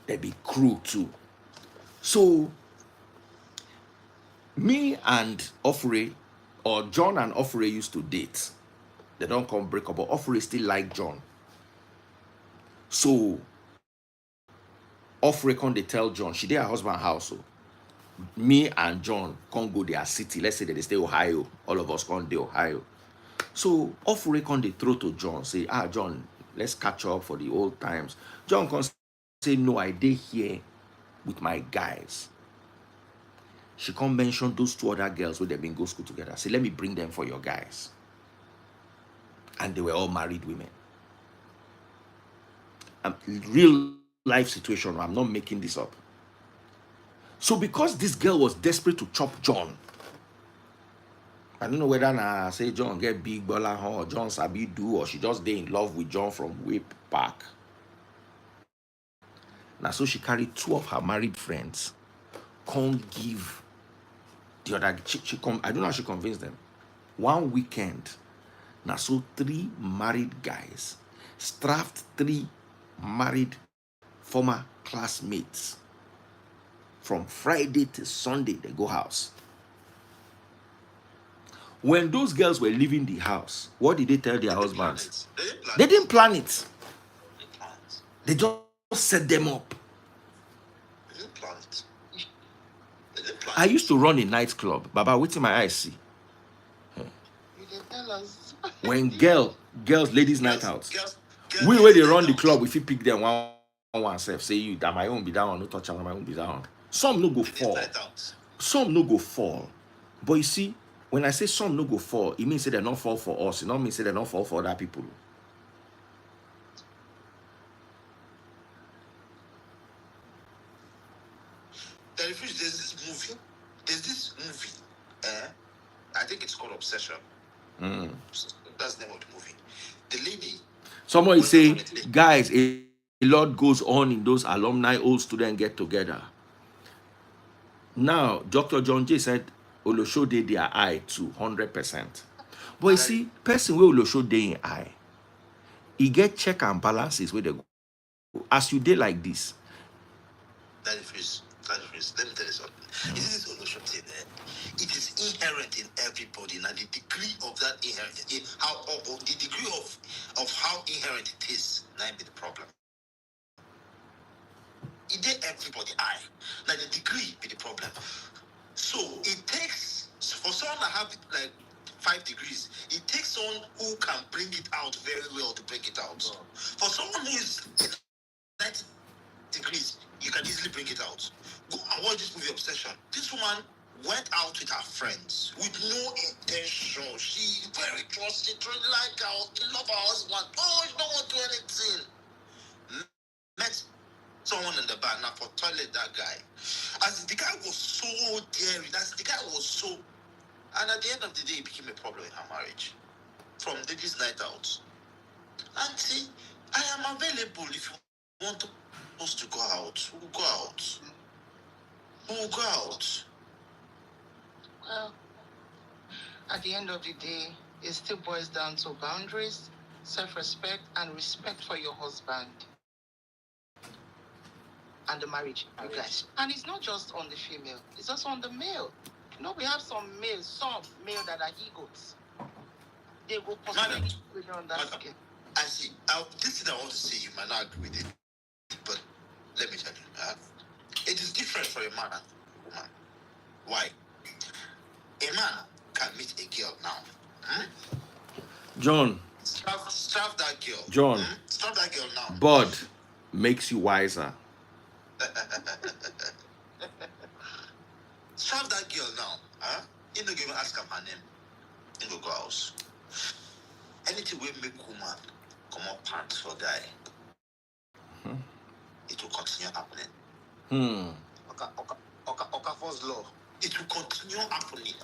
they be crew too. So me and Offrey, or John and Offrey, used to date. They don't come break up, but Offrey still like John. So Offrey come they tell John, she did her husband house. So me and John can't go their city. Let's say that they stay Ohio. All of us can't do Ohio. So Offrey come they throw to John, say, John, let's catch up for the old times. John can say, no, I did here with my guys. She can't mention those two other girls where they've been go school together. Say, let me bring them for your guys. And they were all married women. Real life situation. I'm not making this up. So because this girl was desperate to chop John, I don't know whether I say John get big baller or John sabi do, or she just dey in love with John from way back. Now so she carried two of her married friends, can't give the other. She I don't know how she convinced them. One weekend, now so 3 married guys strapped 3 married former classmates. From Friday to Sunday, they go house. When those girls were leaving the house, what did they tell their husbands? They didn't plan it. They just set them up. They didn't plan it. I used to run a nightclub. Baba, wait till my eyes see. You didn't tell us. When girls, ladies' night out. We where they run the club, if you pick them one self, say you that my own be down, no touch on my own be down. Some no go fall. Some no go fall. But you see, when I say some no go fall, it means that they not fall for us. It not means that they not fall for other people. There's this movie. I think it's called Obsession. That's the name of the movie. The lady. Somebody say, guys, a lot goes on in those alumni old student get together. Now, Dr. John J said, Olosho dey their eye to 100%. But you see, person where Olosho dey in eye, he get check and balances where they go. As you dey like this. Let me tell you something. It is Olosho thing. It is inherent in everybody. Now the degree of that inherent, the degree of how inherent it is, now be the problem. It did everybody eye. Now the degree be the problem. So it takes for someone that have like 5 degrees, it takes someone who can bring it out very well to bring it out. For someone who is 90 degrees, you can easily bring it out. Go and watch this movie Obsession. This woman went out with her friends with no intention. She very trusting, truly like her, love her husband. Oh, she don't want to do anything. Met someone in the bar, now for toilet that guy. As the guy was so daring, the guy was so, and at the end of the day, it became a problem in her marriage. From ladies' night out. Auntie, I am available if you want us to go out. We'll go out. We'll go out. Well, at the end of the day, It still boils down to boundaries, self-respect, and respect for your husband and the marriage, you guys. And it's not just on the female; it's also on the male. We have some male that are egos. They will possibly put on that skin. I see. This thing I want to say, you might not agree with it, but let me tell you, it is different for a man and a woman. Why? A man can meet a girl now. John. Strap that girl. John. Strap that girl now. Bud makes you wiser. Strap that girl now. You don't even ask her name. You go house. Anything will make woman come up pants for guy. It will continue happening. Okafor's law. It will continue happening.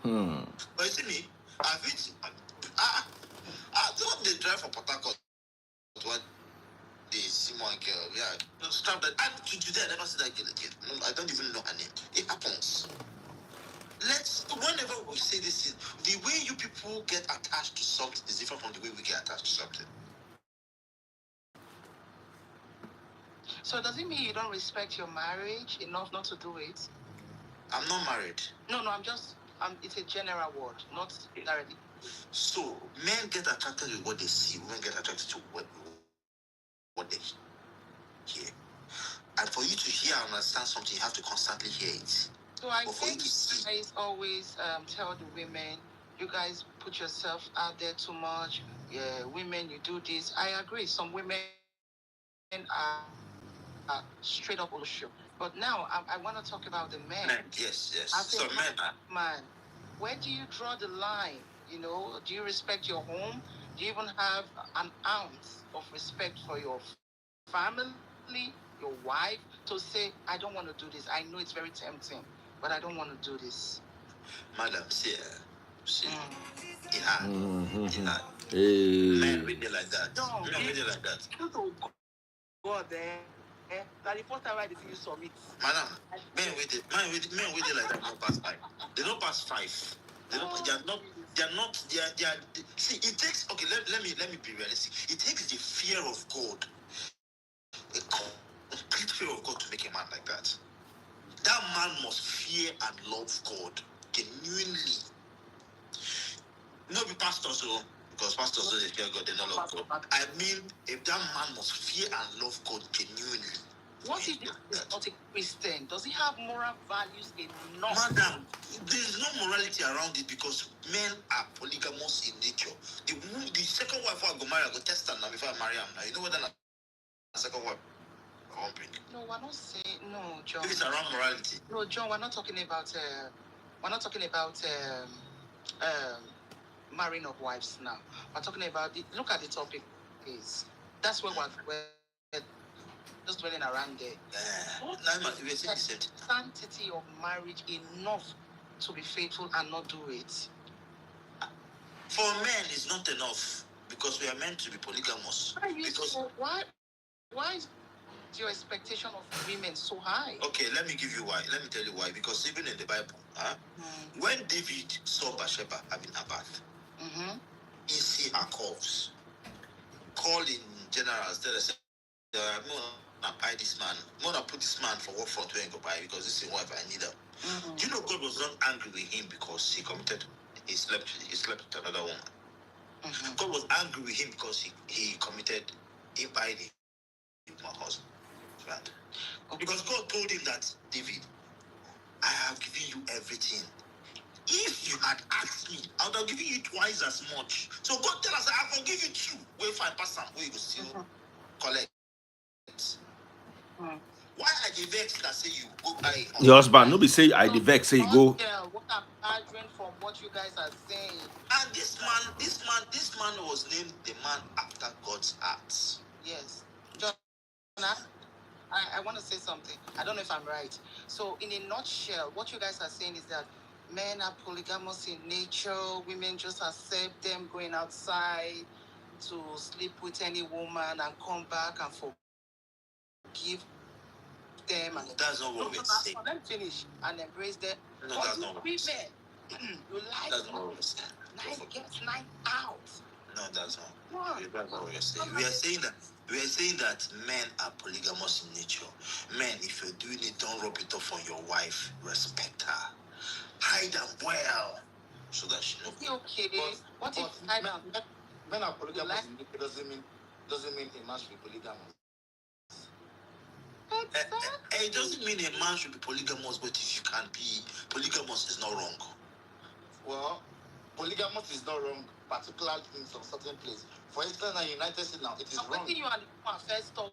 But you see me, I don't they drive for Port Harcourt when they see one girl. Yeah, strap that. And today I never see that girl again. No, I don't even know her name. It happens. Whenever we say this, the way you people get attached to something is different from the way we get attached to something. So does it mean you don't respect your marriage enough not to do it? I'm not married. No, it's a general word, not directly. So men get attracted to what they see, women get attracted to what they hear. And for you to hear and understand something, you have to constantly hear it. So I think you guys always tell the women, you guys put yourself out there too much. Yeah, women, you do this. I agree. Some women are straight up ulterior. But now I want to talk about the men. Yes. So man, where do you draw the line? Do you respect your home? Do you even have an ounce of respect for your family, your wife, to say, I don't want to do this. I know it's very tempting, but I don't want to do this. Madam, see, Hey. Men read it like that. Men read it like that. God, that the first time I did you submit. Madam, men read it like that. Not past 5. They don't pass 5. They are not. See, it takes. Okay, let me be realistic. It takes the fear of God, a complete fear of God, to make a man like that. That man must fear and love God genuinely. Not be pastors, because pastors don't fear God, they don't love God. I mean, if that man must fear and love God genuinely. What if he's not a Christian? Does he have moral values enough? Madam, there's no morality around it because men are polygamous in nature. The second wife I go marry, I go test her now before I marry him. Now, you know what that second wife I won't bring? No, we're not saying, no, John. If it's around morality. No, John, we're not talking about marrying of wives now. We're talking about look at the topic, please. That's where we're just dwelling around there. Sanctity of marriage enough to be faithful and not do it. For men, it's not enough because we are meant to be polygamous. Why is your expectation of women so high? Okay, let me give you why. Let me tell you why. Because even in the Bible, when David saw Bathsheba having a bath, he see her calves. Call in generals, they said, I'm gonna buy this man. I'm gonna put this man for what front way and go buy because this is wife I need her. Do you know God was not angry with him because he slept with another woman? God was angry with him because he committed impiety with my husband. Because God told him that, David, I have given you everything. If you had asked me, I would have given you twice as much. So God tell us, I forgive you 2. Wait, 5%. Where you go still collect. Why are the vex that say you go buy your husband? Nobody say I the vex say you go. Yeah, what I'm arguing from what you guys are saying. And this man was named the man after God's heart. Yes. John, I want to say something. I don't know if I'm right. So, in a nutshell, what you guys are saying is that men are polygamous in nature. Women just accept them going outside to sleep with any woman and come back and forgive them. And that's not what we're saying. Let me finish and embrace them. No, that's not what we're saying. You like That's not what we're saying. night gets night out. No, that's not. What? That's not what we're saying. We are saying that men are polygamous in nature. Men, if you're doing it, don't rub it off on your wife. Respect her. Hide them well, so that she knows. Is it okay? What if men are polygamous in nature doesn't mean a man should be polygamous. Exactly. It doesn't mean a man should be polygamous, but if you can be polygamous, is not wrong. Well, polygamous is not wrong, particularly in some certain place. For instance, in the United States now, it is wrong. You and the woman first talk.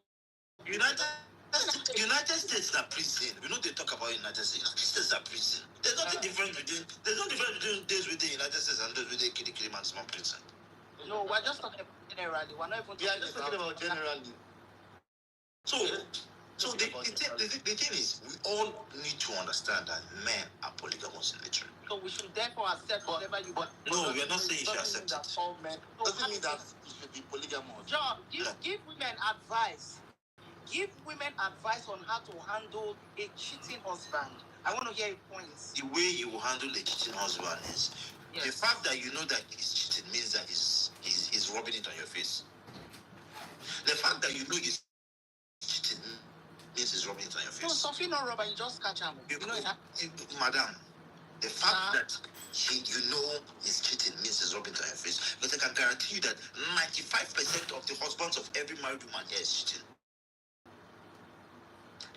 United States are prison. We know they talk about United States. United States are prison. There's no difference between days with the United States and those with the Kiri man small prison. No, we're just talking about generally. We're not even talking about generally. So the thing is, we all need to understand that men are polygamous in nature. So we should therefore accept whatever you want. No, we are not saying you should accept it. All men doesn't mean that you should be polygamous. John, give women advice. Give women advice on how to handle a cheating husband. I want to hear your points. The way you will handle a cheating husband is the fact that you know that he's cheating means that he's rubbing it on your face. The fact that you know he's cheating means he's rubbing it on your face. No, Sophie, no rubber, you just catch him. You know madam, the fact that you know he's cheating means he's rubbing it on your face. But I can guarantee you that 95% of the husbands of every married woman here is cheating.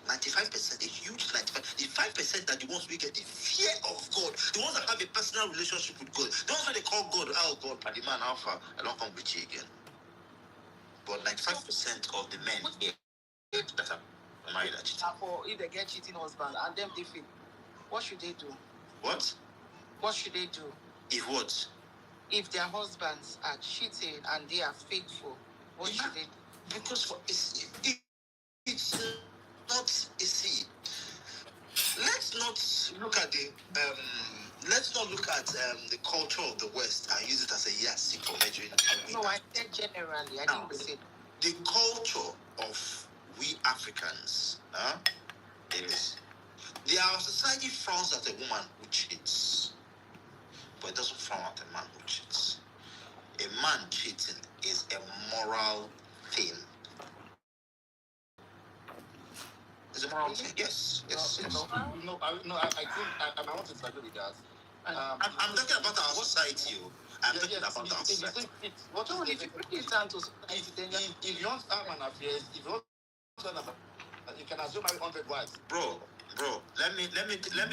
95%, a huge 95%. The 5% that the ones we get the fear of God, the ones that have a personal relationship with God, the ones that they call God, oh God, the man alpha, I don't come with you again. But 95% of the men here that are married are cheating. If they get cheating husband and them different, what should they do? What? What should they do? If what? If their husbands are cheating and they are faithful, what should they do? Because it's not, you see, let's not look at the culture of the West and use it as a yardstick for measuring. No, I said generally. I didn't say the culture of we Africans is our society frowns at a woman who cheats, but it doesn't frown at a man who cheats. A man cheating is a moral thing. Is it moral thing? Yes. No, I think I want to disagree with that. I'm talking about our society. I'm talking about our society. If you want to have an affair, you can assume 100 wives. Bro, let me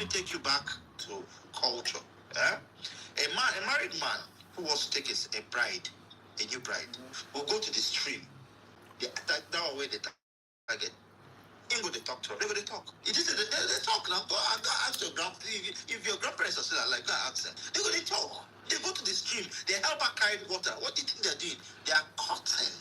take you back to culture. A married man who wants to take a new bride, will go to the stream. That way they target. Go they talk to her. They go they talk. It is they talk now. Go ask your if your grandparents are still alive, go ask them. They go they talk. They go to the stream. They help her carry water. What do you think they're doing? They are cutting.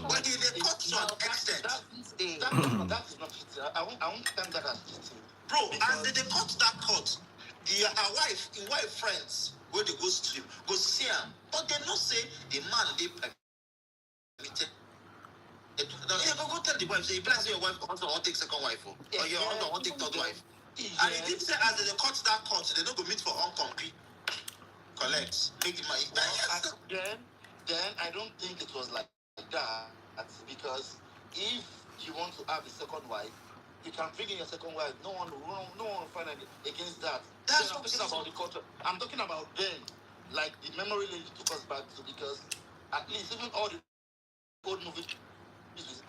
But they cut to an extent. That is not cheating. I won't claim that as cheating. Bro, and they cut that cut. Her wife friends where they go stream, go see him. But they not say the man they permitted. Go tell the wife, say, you say your wife husband won't take second wife, or your husband won't take third wife. And it didn't say as they cut that cut, they don't go meet for uncompete. Collect. Make the money. Then I don't think it was like that, because if you want to have a second wife, you can bring in your second wife. No one will find against that. That's what I'm talking about the culture. I'm talking about then, like the memory lane took us back to, because at least even all the old movies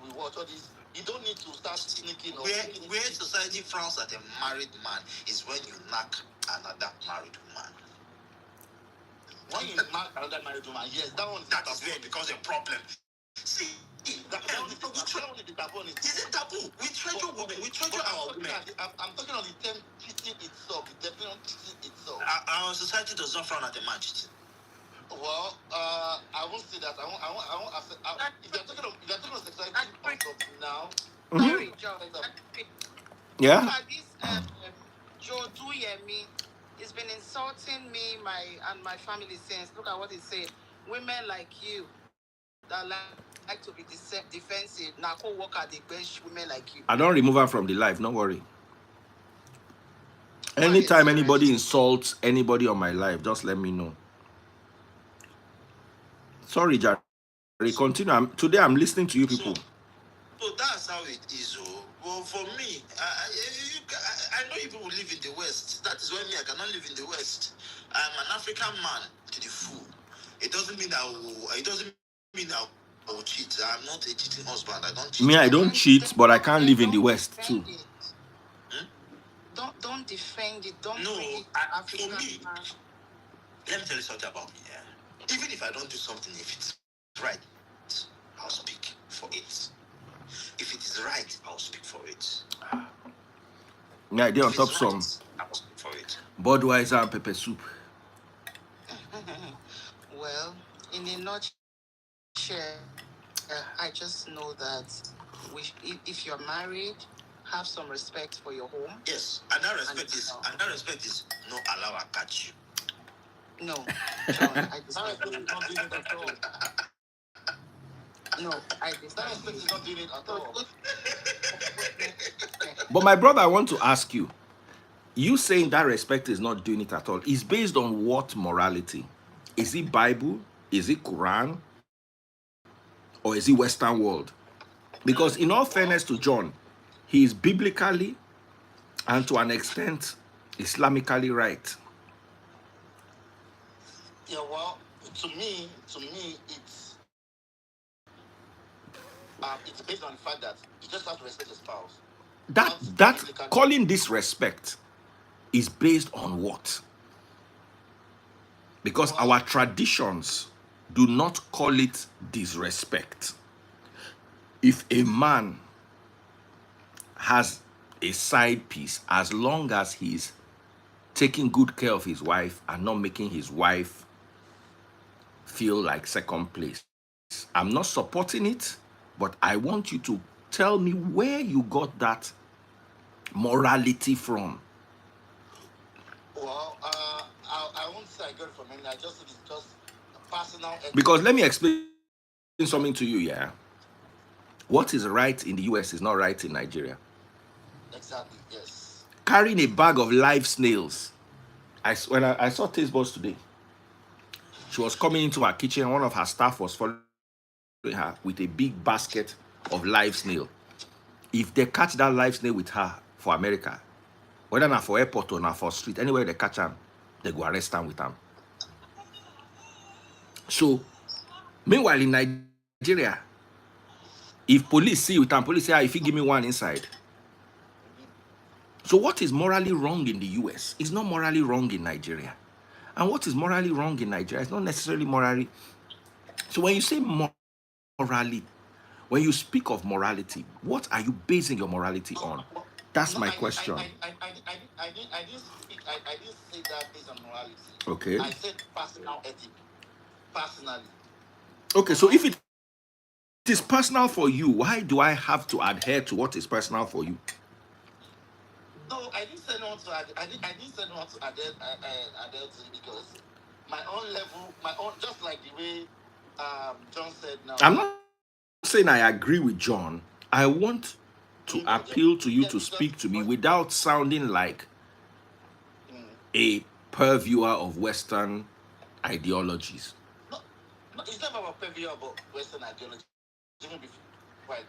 we watch, all these, you don't need to start sneaking. Where society frowns at a married man is when you knock another married woman. When you knock another married woman, yes, that is where it becomes a problem. See, that one is the taboo. Is it taboo? We treasure women. We treasure our women. I'm talking on the term cheating itself. The definition of cheating itself. Our society does not frown at a man cheating. Well, I won't say that. I won't accept. If you're talking of sexuality now, sorry, John. Yeah. This Joe Duyemi, he's been insulting me, and my family since. Look at what he said. Women like you that like to be defensive. Now go work at the bench. Women like you. I don't remove her from the life. Don't worry. Anytime anybody insults anybody on my life, just let me know. Sorry, Jerry. Continue. Today I'm listening to you people. So that's how it is. Oh. Well, for me, I know you people live in the West. That is why me, I cannot live in the West. I'm an African man to the full. It doesn't mean I will cheat. I'm not a cheating husband. I don't cheat. Me, I don't cheat, but I can't live in the West too. Don't defend it. Don't No, bring it for me, let me tell you something about me. Yeah? Even if I don't do something, if it's right, I'll speak for it. If it is right, I'll speak for it. Yeah, they're on top some I'll speak for it. Budweiser and pepper soup. Well, in a nutshell, I just know that if you're married, have some respect for your home. Yes, and that respect is no allow I catch you. No, John, I disagree. Not doing it at all. No, I That disagree. respect is not doing it at all. But my brother, I want to ask you. You saying that respect is not doing it at all is based on what morality? Is it Bible? Is it Quran? Or is it Western world? Because in all fairness to John, he is biblically and to an extent Islamically right. Yeah, well, to me, it's based on the fact that you just have to respect your spouse. That calling this respect is based on what? Because our traditions do not call it disrespect. If a man has a side piece, as long as he's taking good care of his wife and not making his wife feel like second place, I'm not supporting it, but I want you to tell me where you got that morality from. Well, I won't say I got it from him. I just said it's just personal. Because let me explain something to you, yeah? What is right in the US is not right in Nigeria. Exactly, yes. Carrying a bag of live snails. When I saw Taste Buds today, she was coming into her kitchen and one of her staff was following her with a big basket of live snail. If they catch that live snail with her for America, whether not for airport or not for street, anywhere they catch them, they go arrest them with them. So, meanwhile in Nigeria, if police see you with them, police say, if you give me one inside. So what is morally wrong in the US is not morally wrong in Nigeria. And what is morally wrong in Nigeria is not necessarily morally. So when you say morally, when you speak of morality, what are you basing your morality on? That's my question. I didn't say that based on morality. Okay. I said personal ethic. Personally. Okay, so if it is personal for you, why do I have to adhere to what is personal for you? No, I didn't say not to. I didn't say not to adhere to it because my own level, just like the way John said now. I'm not saying I agree with John. I want to appeal to you to speak to me without sounding like a purveyor of Western ideologies. No, it's not about purveyor about Western ideology. Even before I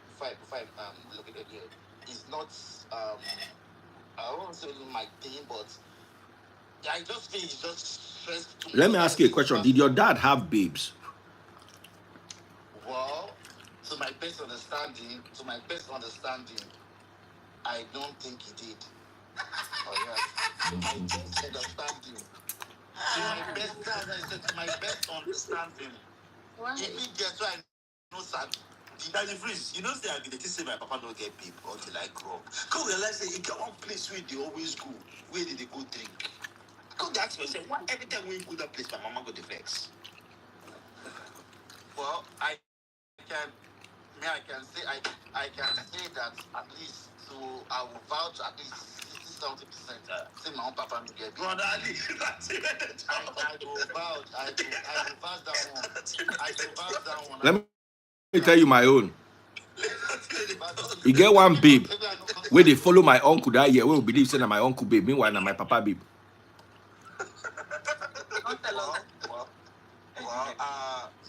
look at it here, it's not I won't say my thing, but I just think it's just stressed too much. Let me ask you a question. Did your dad have babes? Well, to my best understanding, I don't think he did. Oh yeah. To my best understanding. To my best understanding. Why? If he gets right, no sir. Daddy Freeze, you know say I dey say my papa don't get babe until I grow up. Come realize say he get one place where they always go, where they go drink. Come dey ask myself, why every time when you go that place, my mama go dey vex? Well, I can say that at least, so I will vouch at least 60-70%. Say my own papa no get babe. Brother Ali, that's it. I will vouch. I will vouch that one. Let me tell you my own. You get one babe. Where they follow my uncle that year, we will believe saying my uncle babe, meanwhile na my papa babe. Don't tell us.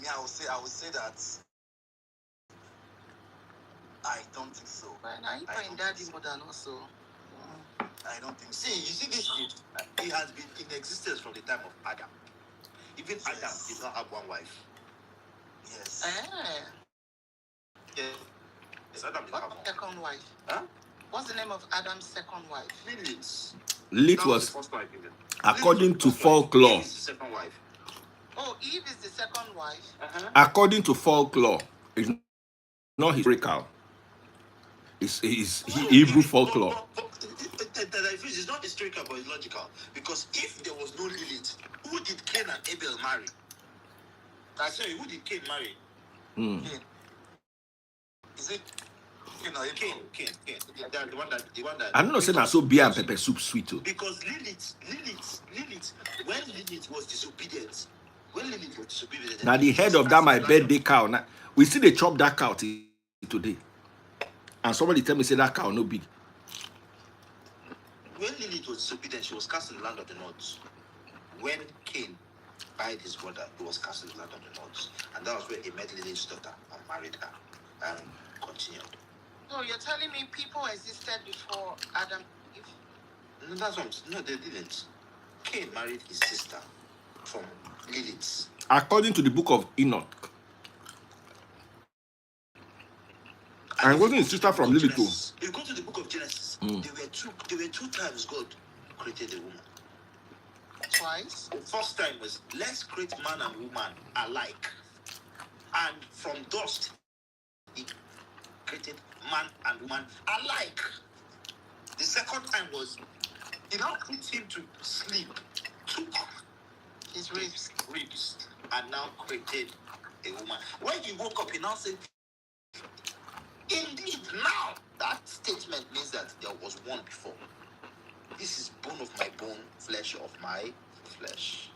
Me, I would say that I don't think so. Well, now you find daddy more than also. I don't think so. See, you see this shit, it has been in existence from the time of Adam. Even Adam did not have one wife. Yes. Yes, Adam did not have one. Second wife? Huh? What's the name of Adam's second wife? Lilith. Lilith was, according to folklore. Eve is the second wife. Oh, Eve is the second wife? According to folklore, it's not historical. It's Hebrew folklore. It's not historical, but it's logical. Because if there was no Lilith, who did Cain and Abel marry? I say, who did Cain marry? Cain. Is it Cain? The one that I don't know, saying I saw beer and pepper soup sweet too. Because Lilith, when Lilith was disobedient, now the head of that my birthday cow. Now, we see they chop that cow today. And somebody tell me say that cow no big. When Lilith was disobedient, she was cast in the land of the north. When Cain died his brother, he was cast in the land of the north. And that was where he met Lilith's daughter and married her and continued. So you're telling me people existed before Adam and Eve? No, that's what no, they didn't. Cain married his sister from Lilith. According to the book of Enoch. And wasn't his sister from Lilith too? You go to the book of Genesis. There were two times God created a woman. Twice? The first time was, let's create man and woman alike. And from dust, he created man and woman alike. The second time was, he now put him to sleep, took his ribs, and now created a woman. When he woke up, he now said, indeed, now that statement means that there was one before. This is bone of my bone, flesh of my flesh.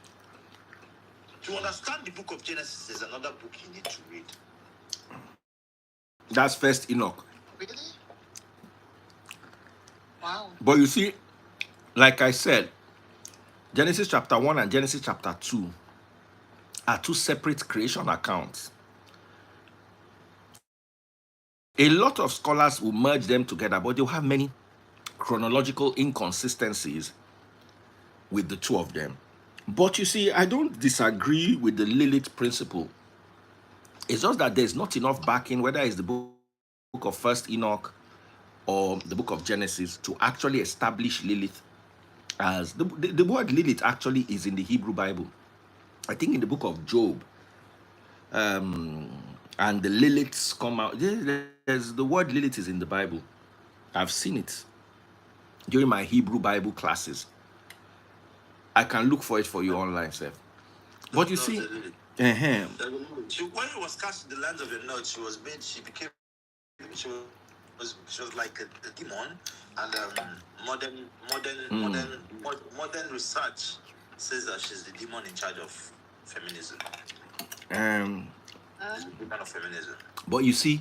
To understand the book of Genesis, there's another book you need to read. That's First Enoch. Really? Wow. But you see, like I said, Genesis chapter 1 and Genesis chapter 2 are two separate creation accounts. A lot of scholars will merge them together, but they'll have many chronological inconsistencies with the two of them. But you see, I don't disagree with the Lilith principle. It's just that there's not enough backing, whether it's the book of First Enoch or the book of Genesis, to actually establish Lilith as the word Lilith actually is in the Hebrew Bible. I think in the book of Job, and the Liliths come out. There's the word Lilith is in the Bible. I've seen it during my Hebrew Bible classes. I can look for it for you online, sir. But you see, when she was cast in the land of the north, she was like a demon, and modern research says that she's the demon in charge of feminism. Kind of feminism. But you see,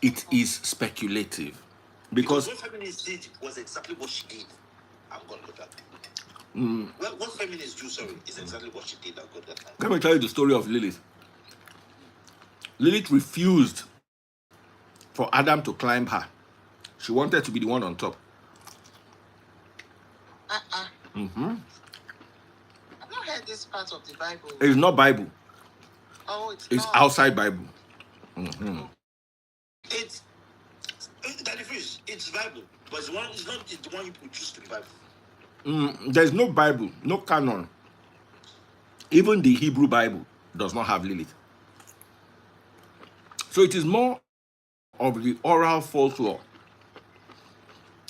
it is speculative because what feminists did was exactly what she did. I'm going to look at it. What feminists do, is exactly what she did. I'm going to look at it. Let me tell you the story of Lilith. Lilith refused for Adam to climb her. She wanted to be the one on top. I've not heard this part of the Bible. It's not Bible. Oh, It's not. outside Bible. It's Bible, but it's not the one you choose to be Bible. There's no Bible, no canon. Even the Hebrew Bible does not have Lilith. So it is more of the oral folklore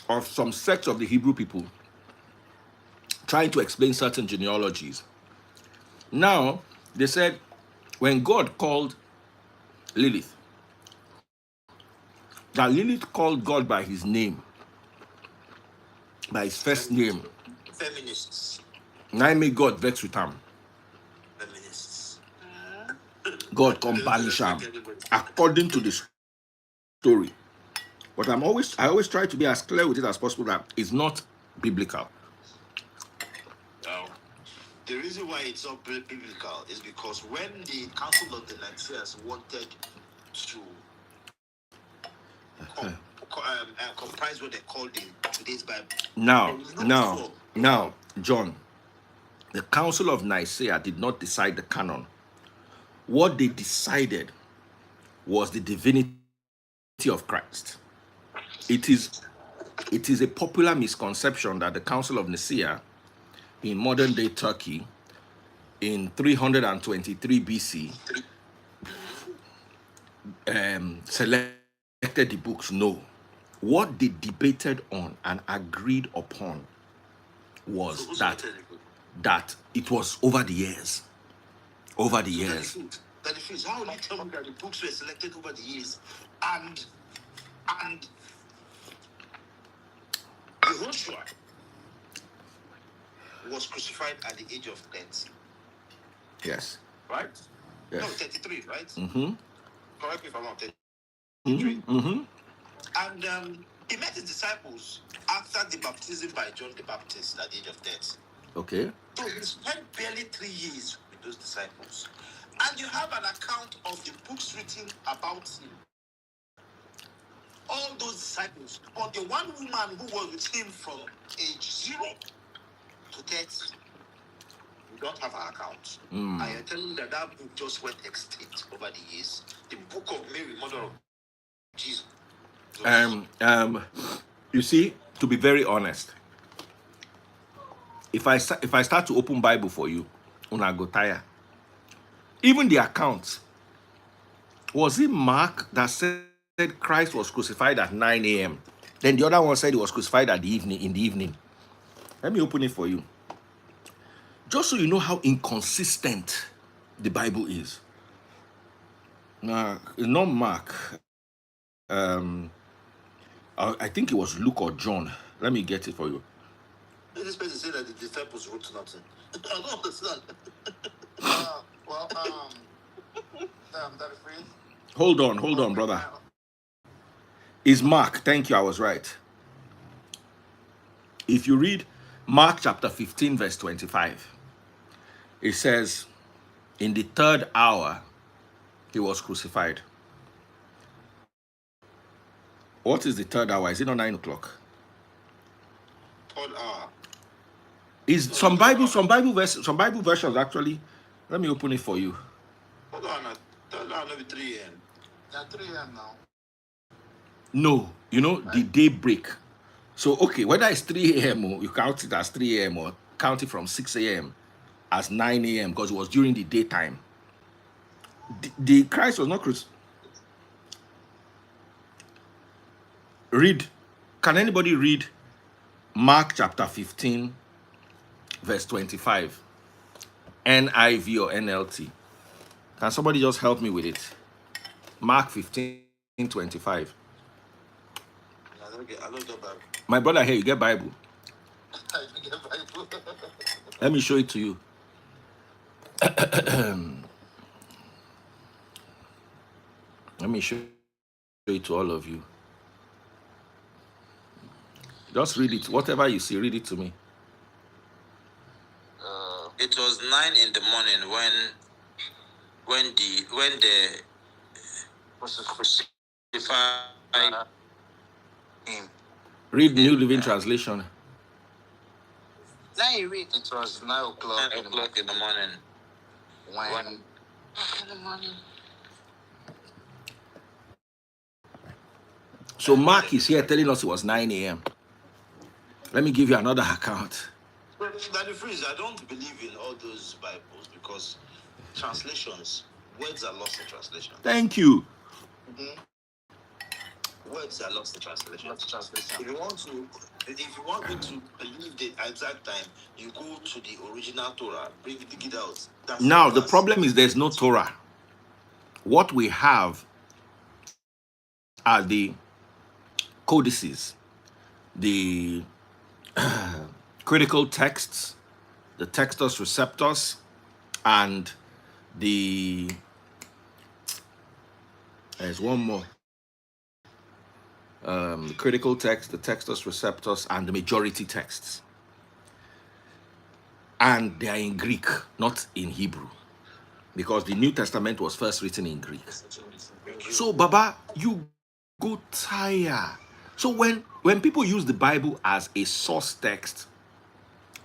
of some sects of the Hebrew people trying to explain certain genealogies. Now, they said when God called Lilith, that Lilith called God by his name, by his first name. Feminists. Now make God vex with him. Feminists. God come banish him, according to the story. But I always try to be as clear with it as possible that it's not biblical. Now, the reason why it's not biblical is because when the Council of the Nicaeans wanted to comprise what they called in today's Bible, Now, John, the Council of Nicaea did not decide the canon. What they decided was the divinity of Christ. It is a popular misconception that the Council of Nicaea in modern day Turkey in 323 BC selected the books. No. What they debated on and agreed upon was that it was over the years. Over the years. That is how you tell me that the books were selected over the years, and Joshua was crucified at the age of 30. Yes. Right? Yes. No, 33, right? Mm-hmm. Correct me if I'm wrong. 33. Mm-hmm. And he met his disciples after the baptism by John the Baptist at the age of 30. Okay. So he spent barely 3 years with those disciples. And you have an account of the books written about him. All those disciples, but the one woman who was with him from age 0 to 30, we don't have her account. I am telling you that book just went extinct over the years. The book of Mary, mother of Jesus. You see, to be very honest, if I start to open Bible for you, una go tire. Even the accounts, was it Mark that said Christ was crucified at 9 a.m.? Then the other one said he was crucified in the evening. Let me open it for you. Just so you know how inconsistent the Bible is. Now, it's not Mark. I think it was Luke or John. Let me get it for you. This person said that the disciples wrote nothing. I don't understand. That phrase. Hold on, brother. Is Mark. Thank you, I was right. If you read Mark chapter 15, verse 25, it says, in the 3rd hour, he was crucified. What is the 3rd hour? Is it not 9 o'clock? 3rd hour. Is some Bible versions actually? Let me open it for you. Hold on, 3rd hour, maybe 3 a.m. Yeah, 3 a.m. now. No, the daybreak. So, okay, whether it's 3 a.m. or you count it as 3 a.m. or count it from 6 a.m. as 9 a.m. because it was during the daytime. The Christ was not crucified. Read. Can anybody read Mark chapter 15, verse 25? NIV or NLT? Can somebody just help me with it? Mark 15, 25. I don't get Bible. My brother here, you get Bible. I don't get Bible. Let me show it to you. Let me show it to all of you. Just read it. Whatever you see, read it to me. It was 9 in the morning when the crucified him. Read New Living Translation. Now you read. It was 9 o'clock in the morning. When In the morning. So Mark is here telling us it was 9 a.m. Let me give you another account. Daddy Freeze, I don't believe in all those Bibles because translations, words are lost in translation. Thank you. Words are lost in translation. If you want me to believe the exact time, you go to the original Torah, dig it out. Now, the problem is there's no Torah. What we have are the codices, the critical texts, the textus receptus, and there's one more. the critical text, the textus receptus, and the majority texts. And they are in Greek, not in Hebrew, because the New Testament was first written in Greek. So, Baba, you go tire. So when people use the Bible as a source text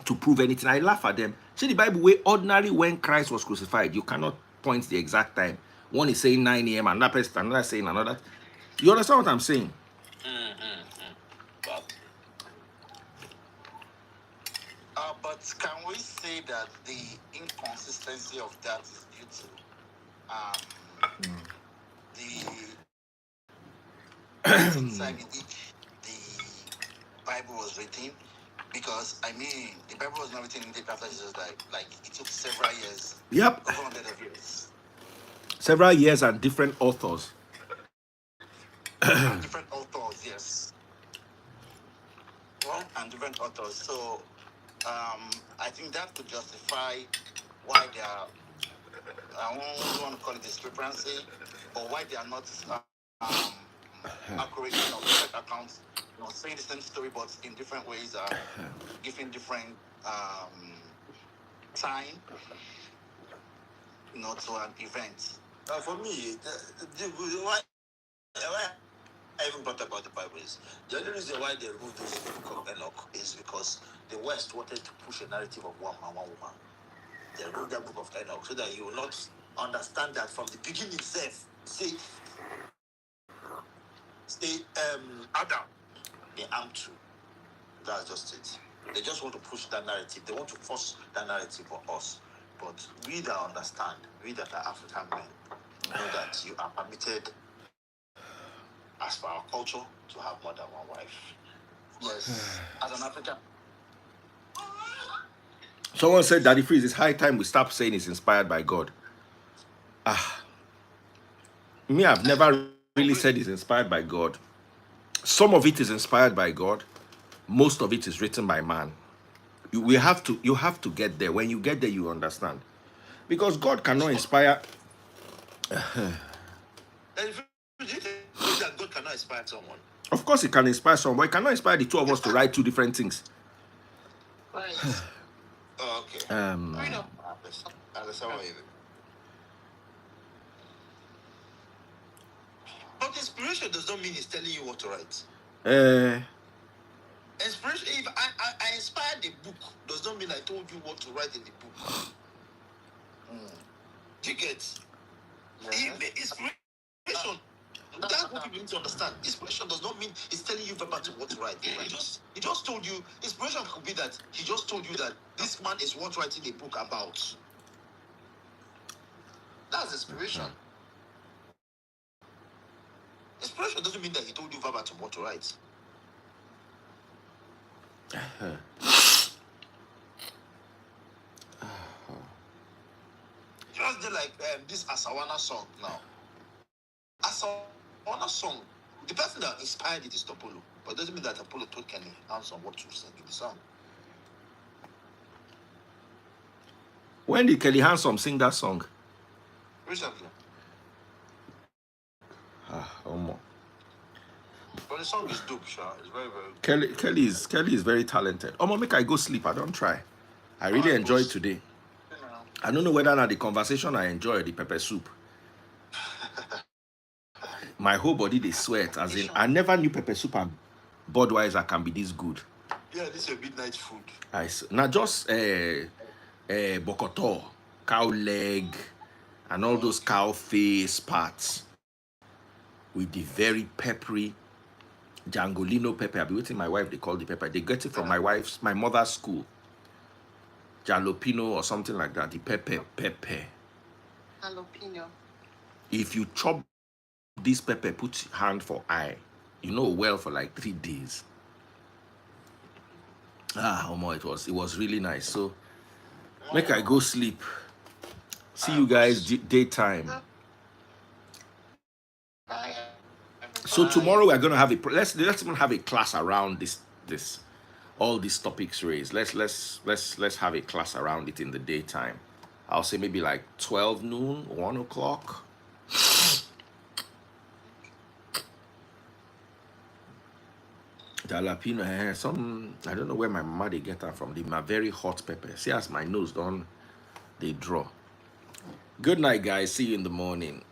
to prove anything, I laugh at them. See the Bible way ordinary when Christ was crucified, you cannot point the exact time. One is saying 9 a.m. and another saying another. You understand what I'm saying? But can we say that the inconsistency of that is due to the inside in which the Bible was written? Because I mean, the Bible was not written immediately after Jesus died. Like it took several years. Yep. Over 100 of years. Several years and different authors. And different authors, yes. Well, and different authors. So I think that could justify why they are, I don't want to call it discrepancy, but why they are not accurate on different accounts, saying the same story but in different ways, giving different time, to an event. For me, why I even brought about the Bible is the only reason why they removed this book of Enoch is because the West wanted to push a narrative of one man, one woman. They wrote that book of Enoch so that you will not understand that from the beginning itself. Say Adam, the am true. That's just it. They just want to push that narrative. They want to force that narrative on us. But we that understand, we that are African men, know that you are permitted, as for our culture, to have more than one wife. Yes, as an African. Someone said, Daddy Freeze, it's high time we stop saying it's inspired by God. Me, I've never really said it's inspired by God. Some of it is inspired by God. Most of it is written by man. You have to get there. When you get there, you understand. Because God cannot inspire. That God cannot inspire someone. Of course, He can inspire someone, but He cannot inspire the two of us to write two different things. Right. Okay. But inspiration does not mean He's telling you what to write. Inspiration, if I inspired the book, does not mean I told you what to write in the book. Do you get? Inspiration, that's what people need to understand. Inspiration does not mean He's telling you verbatim what to write. He just told you. Inspiration could be that He just told you that this man is worth writing a book about. That's inspiration. Inspiration doesn't mean that He told you verbatim what to write. Just like this Asawana song now. Asawana song, the person that inspired it is Topolo, but it doesn't mean that Apollo told Kenny Hanson what to sing in the song. When did Kelly Handsome sing that song? Recently. But the song is dope, Sha. It's very, very good. Kelly is very talented. Make I go sleep. I don't try. I really enjoyed today. I don't know whether or not the conversation I enjoy the pepper soup. My whole body they sweat. As in, I never knew pepper soup and Budweiser can be this good. Yeah, this is your midnight food. Not just bokoto, cow leg, and all those cow face parts with the very peppery Jangolino pepper. I'll be waiting my wife, they call the pepper. They get it from my mother's school. Jalapeno or something like that. The pepper. Jalapeno. If you chop this pepper, put hand for eye, you know well for like 3 days. It was really nice. So make I go sleep. See you guys daytime. So tomorrow we're gonna have let's even have a class around this all these topics raised. Let's have a class around it in the daytime. I'll say maybe like 12 noon, 1 o'clock. Jalapeno, some, I don't know where my mama they get that from. They my very hot pepper. See as my nose don't, they draw. Good night, guys. See you in the morning.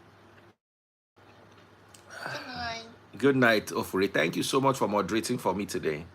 Good night. Good night, Ofuri. Thank you so much for moderating for me today.